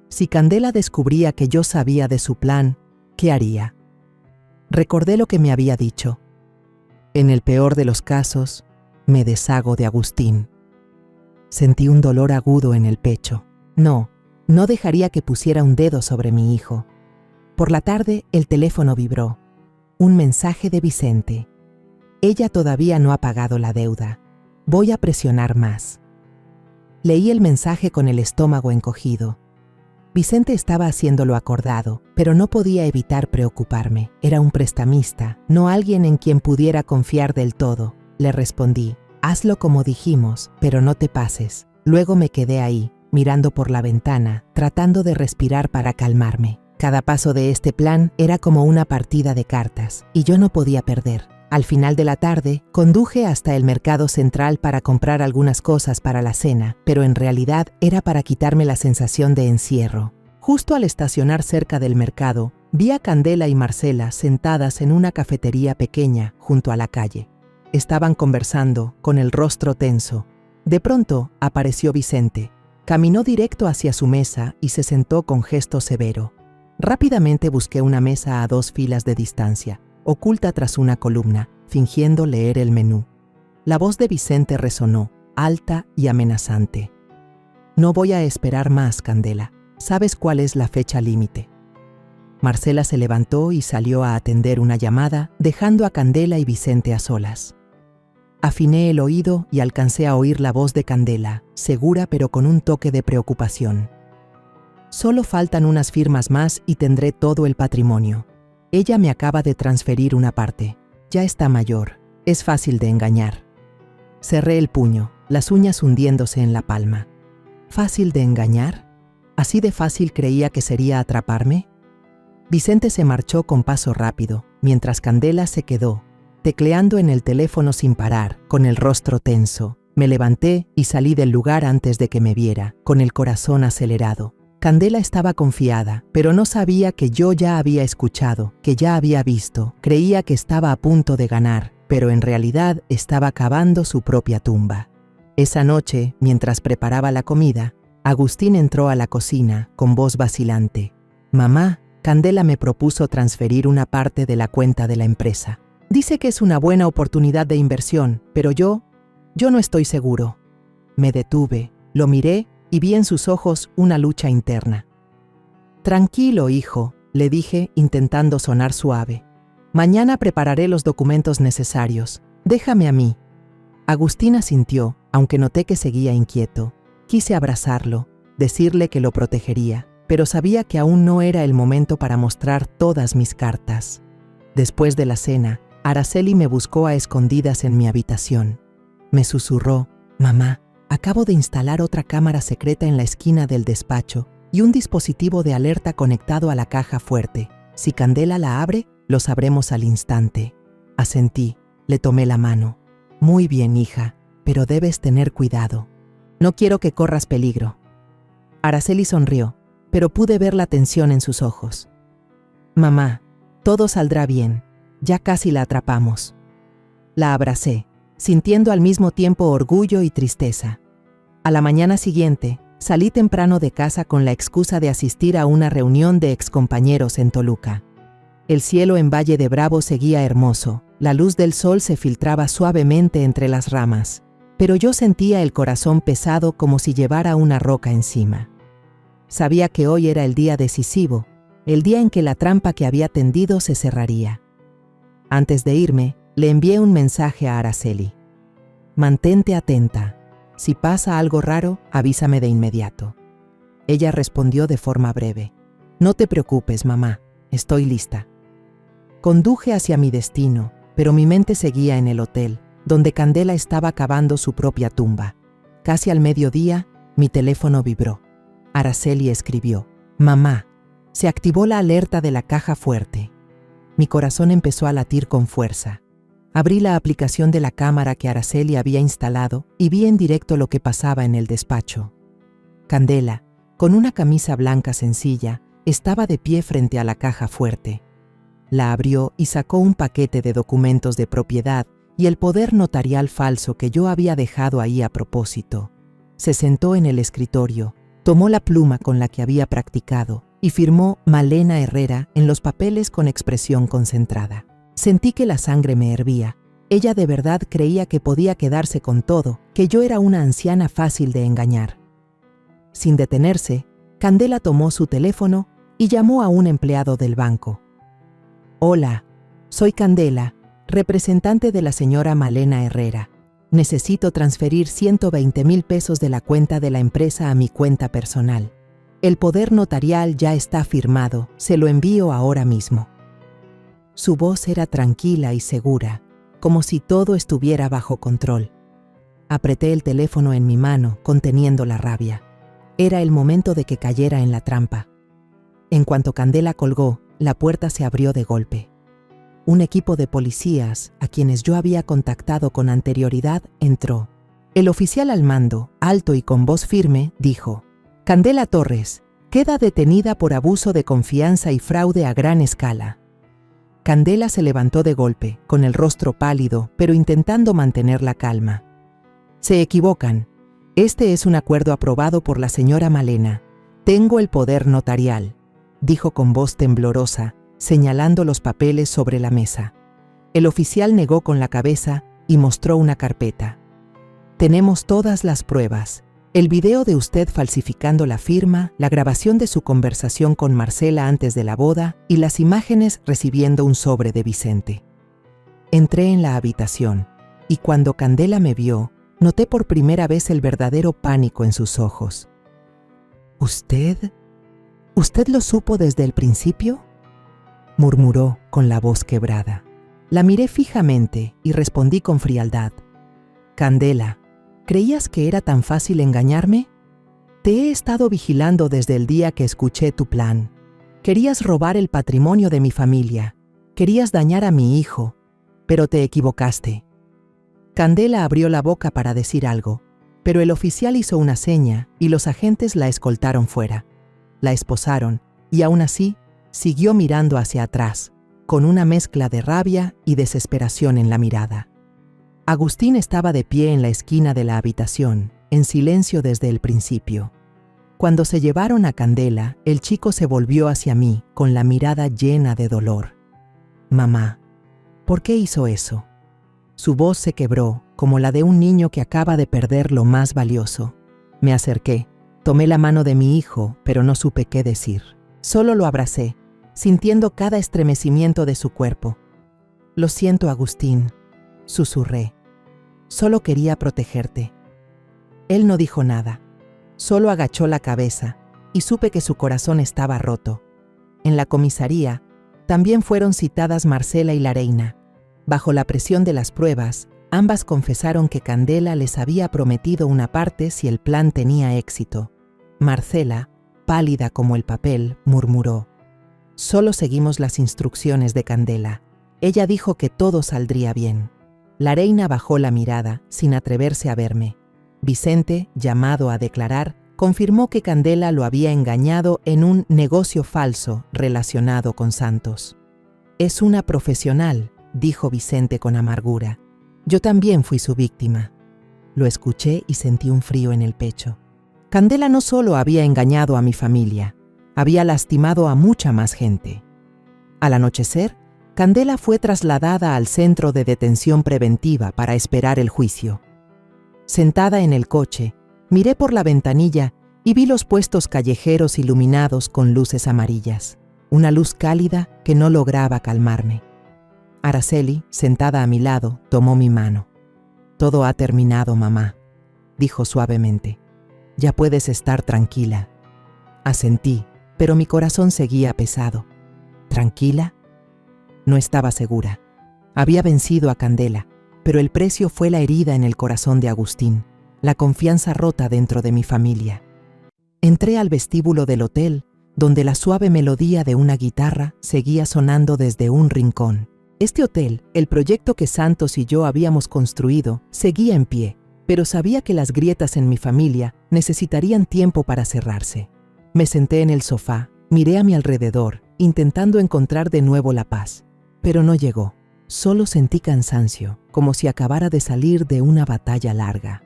Si Candela descubría que yo sabía de su plan, ¿qué haría? Recordé lo que me había dicho. En el peor de los casos, me deshago de Agustín. Sentí un dolor agudo en el pecho. No dejaría que pusiera un dedo sobre mi hijo. Por la tarde, el teléfono vibró. Un mensaje de Vicente. «Ella todavía no ha pagado la deuda. Voy a presionar más». Leí el mensaje con el estómago encogido. Vicente estaba haciendo lo acordado, pero no podía evitar preocuparme. Era un prestamista, no alguien en quien pudiera confiar del todo. Le respondí: «Hazlo como dijimos, pero no te pases». Luego me quedé ahí, mirando por la ventana, tratando de respirar para calmarme. Cada paso de este plan era como una partida de cartas, y yo no podía perder. Al final de la tarde, conduje hasta el mercado central para comprar algunas cosas para la cena, pero en realidad era para quitarme la sensación de encierro. Justo al estacionar cerca del mercado, vi a Candela y Marcela sentadas en una cafetería pequeña junto a la calle. Estaban conversando, con el rostro tenso. De pronto, apareció Vicente. Caminó directo hacia su mesa y se sentó con gesto severo. Rápidamente busqué una mesa a 2 filas de distancia, oculta tras una columna, fingiendo leer el menú. La voz de Vicente resonó, alta y amenazante. No voy a esperar más, Candela. ¿Sabes cuál es la fecha límite? Marcela se levantó y salió a atender una llamada, dejando a Candela y Vicente a solas. Afiné el oído y alcancé a oír la voz de Candela, segura pero con un toque de preocupación. Solo faltan unas firmas más y tendré todo el patrimonio. Ella me acaba de transferir una parte. Ya está mayor. Es fácil de engañar. Cerré el puño, las uñas hundiéndose en la palma. ¿Fácil de engañar? ¿Así de fácil creía que sería atraparme? Vicente se marchó con paso rápido, mientras Candela se quedó, tecleando en el teléfono sin parar, con el rostro tenso. Me levanté y salí del lugar antes de que me viera, con el corazón acelerado. Candela estaba confiada, pero no sabía que yo ya había escuchado, que ya había visto. Creía que estaba a punto de ganar, pero en realidad estaba cavando su propia tumba. Esa noche, mientras preparaba la comida, Agustín entró a la cocina con voz vacilante. «Mamá, Candela me propuso transferir una parte de la cuenta de la empresa. Dice que es una buena oportunidad de inversión, pero yo no estoy seguro». Me detuve, lo miré y vi en sus ojos una lucha interna. «Tranquilo, hijo», le dije intentando sonar suave. «Mañana prepararé los documentos necesarios. Déjame a mí». Agustín asintió, aunque noté que seguía inquieto. Quise abrazarlo, decirle que lo protegería, pero sabía que aún no era el momento para mostrar todas mis cartas. Después de la cena, Araceli me buscó a escondidas en mi habitación. Me susurró: «Mamá, acabo de instalar otra cámara secreta en la esquina del despacho y un dispositivo de alerta conectado a la caja fuerte. Si Candela la abre, lo sabremos al instante». Asentí, le tomé la mano. «Muy bien, hija, pero debes tener cuidado. No quiero que corras peligro». Araceli sonrió, pero pude ver la tensión en sus ojos. «Mamá, todo saldrá bien. Ya casi la atrapamos». La abracé, sintiendo al mismo tiempo orgullo y tristeza. A la mañana siguiente, salí temprano de casa con la excusa de asistir a una reunión de excompañeros en Toluca. El cielo en Valle de Bravo seguía hermoso, la luz del sol se filtraba suavemente entre las ramas, pero yo sentía el corazón pesado como si llevara una roca encima. Sabía que hoy era el día decisivo, el día en que la trampa que había tendido se cerraría. Antes de irme, le envié un mensaje a Araceli. «Mantente atenta. Si pasa algo raro, avísame de inmediato». Ella respondió de forma breve: «No te preocupes, mamá, estoy lista». Conduje hacia mi destino, pero mi mente seguía en el hotel, donde Candela estaba cavando su propia tumba. Casi al mediodía, mi teléfono vibró. Araceli escribió: «Mamá, se activó la alerta de la caja fuerte». Mi corazón empezó a latir con fuerza. Abrí la aplicación de la cámara que Araceli había instalado y vi en directo lo que pasaba en el despacho. Candela, con una camisa blanca sencilla, estaba de pie frente a la caja fuerte. La abrió y sacó un paquete de documentos de propiedad y el poder notarial falso que yo había dejado ahí a propósito. Se sentó en el escritorio, tomó la pluma con la que había practicado y firmó Malena Herrera en los papeles con expresión concentrada. Sentí que la sangre me hervía. Ella de verdad creía que podía quedarse con todo, que yo era una anciana fácil de engañar. Sin detenerse, Candela tomó su teléfono y llamó a un empleado del banco. «Hola, soy Candela, representante de la señora Malena Herrera. Necesito transferir 120,000 pesos de la cuenta de la empresa a mi cuenta personal. El poder notarial ya está firmado, se lo envío ahora mismo». Su voz era tranquila y segura, como si todo estuviera bajo control. Apreté el teléfono en mi mano, conteniendo la rabia. Era el momento de que cayera en la trampa. En cuanto Candela colgó, la puerta se abrió de golpe. Un equipo de policías, a quienes yo había contactado con anterioridad, entró. El oficial al mando, alto y con voz firme, dijo: «Candela Torres, queda detenida por abuso de confianza y fraude a gran escala». Candela se levantó de golpe, con el rostro pálido, pero intentando mantener la calma. «Se equivocan. Este es un acuerdo aprobado por la señora Malena. Tengo el poder notarial», dijo con voz temblorosa, señalando los papeles sobre la mesa. El oficial negó con la cabeza y mostró una carpeta. «Tenemos todas las pruebas. El video de usted falsificando la firma, la grabación de su conversación con Marcela antes de la boda y las imágenes recibiendo un sobre de Vicente». Entré en la habitación y cuando Candela me vio, noté por primera vez el verdadero pánico en sus ojos. «¿Usted lo supo desde el principio?», murmuró con la voz quebrada. La miré fijamente y respondí con frialdad: «Candela, ¿creías que era tan fácil engañarme? Te he estado vigilando desde el día que escuché tu plan. Querías robar el patrimonio de mi familia, querías dañar a mi hijo, pero te equivocaste». Candela abrió la boca para decir algo, pero el oficial hizo una seña y los agentes la escoltaron fuera. La esposaron y aún así siguió mirando hacia atrás, con una mezcla de rabia y desesperación en la mirada. Agustín estaba de pie en la esquina de la habitación, en silencio desde el principio. Cuando se llevaron a Candela, el chico se volvió hacia mí con la mirada llena de dolor. «Mamá, ¿por qué hizo eso?». Su voz se quebró, como la de un niño que acaba de perder lo más valioso. Me acerqué, tomé la mano de mi hijo, pero no supe qué decir. Solo lo abracé, sintiendo cada estremecimiento de su cuerpo. «Lo siento, Agustín», susurré. «Solo quería protegerte». Él no dijo nada, solo agachó la cabeza y supe que su corazón estaba roto. En la comisaría también fueron citadas Marcela y la reina. Bajo la presión de las pruebas, ambas confesaron que Candela les había prometido una parte si el plan tenía éxito. Marcela, pálida como el papel, murmuró: «Solo seguimos las instrucciones de Candela. Ella dijo que todo saldría bien». La reina bajó la mirada, sin atreverse a verme. Vicente, llamado a declarar, confirmó que Candela lo había engañado en un negocio falso relacionado con Santos. «Es una profesional», dijo Vicente con amargura. «Yo también fui su víctima». Lo escuché y sentí un frío en el pecho. Candela no solo había engañado a mi familia, había lastimado a mucha más gente. Al anochecer, Candela fue trasladada al centro de detención preventiva para esperar el juicio. Sentada en el coche, miré por la ventanilla y vi los puestos callejeros iluminados con luces amarillas, una luz cálida que no lograba calmarme. Araceli, sentada a mi lado, tomó mi mano. «Todo ha terminado, mamá», dijo suavemente. «Ya puedes estar tranquila». Asentí, pero mi corazón seguía pesado. ¿Tranquila? No estaba segura. Había vencido a Candela, pero el precio fue la herida en el corazón de Agustín, la confianza rota dentro de mi familia. Entré al vestíbulo del hotel, donde la suave melodía de una guitarra seguía sonando desde un rincón. Este hotel, el proyecto que Santos y yo habíamos construido, seguía en pie, pero sabía que las grietas en mi familia necesitarían tiempo para cerrarse. Me senté en el sofá, miré a mi alrededor, intentando encontrar de nuevo la paz. Pero no llegó. Solo sentí cansancio, como si acabara de salir de una batalla larga.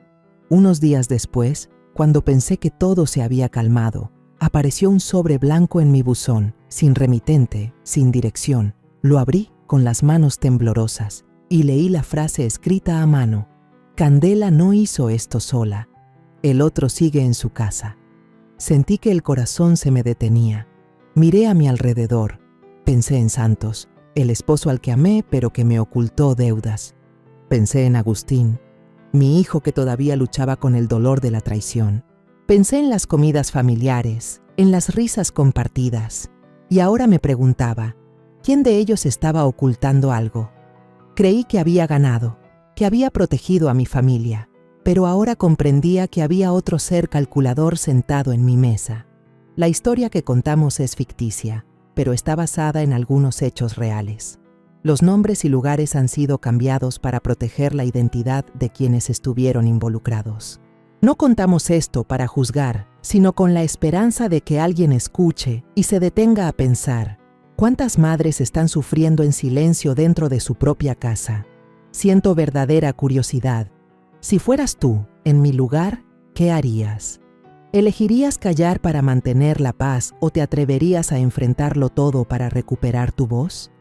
Unos días después, cuando pensé que todo se había calmado, apareció un sobre blanco en mi buzón, sin remitente, sin dirección. Lo abrí con las manos temblorosas y leí la frase escrita a mano: «Candela no hizo esto sola. El otro sigue en su casa». Sentí que el corazón se me detenía. Miré a mi alrededor. Pensé en Santos, el esposo al que amé pero que me ocultó deudas. Pensé en Agustín, mi hijo que todavía luchaba con el dolor de la traición. Pensé en las comidas familiares, en las risas compartidas. Y ahora me preguntaba, ¿quién de ellos estaba ocultando algo? Creí que había ganado, que había protegido a mi familia, pero ahora comprendía que había otro ser calculador sentado en mi mesa. La historia que contamos es ficticia, pero está basada en algunos hechos reales. Los nombres y lugares han sido cambiados para proteger la identidad de quienes estuvieron involucrados. No contamos esto para juzgar, sino con la esperanza de que alguien escuche y se detenga a pensar: ¿cuántas madres están sufriendo en silencio dentro de su propia casa? Siento verdadera curiosidad. Si fueras tú, en mi lugar, ¿qué harías? ¿Elegirías callar para mantener la paz o te atreverías a enfrentarlo todo para recuperar tu voz?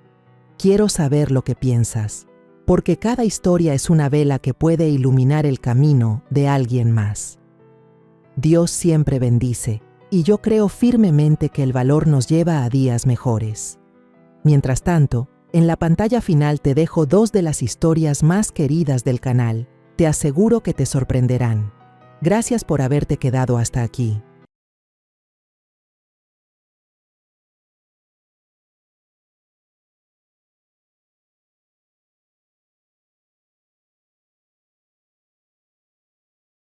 Quiero saber lo que piensas, porque cada historia es una vela que puede iluminar el camino de alguien más. Dios siempre bendice, y yo creo firmemente que el valor nos lleva a días mejores. Mientras tanto, en la pantalla final te dejo 2 de las historias más queridas del canal. Te aseguro que te sorprenderán. Gracias por haberte quedado hasta aquí.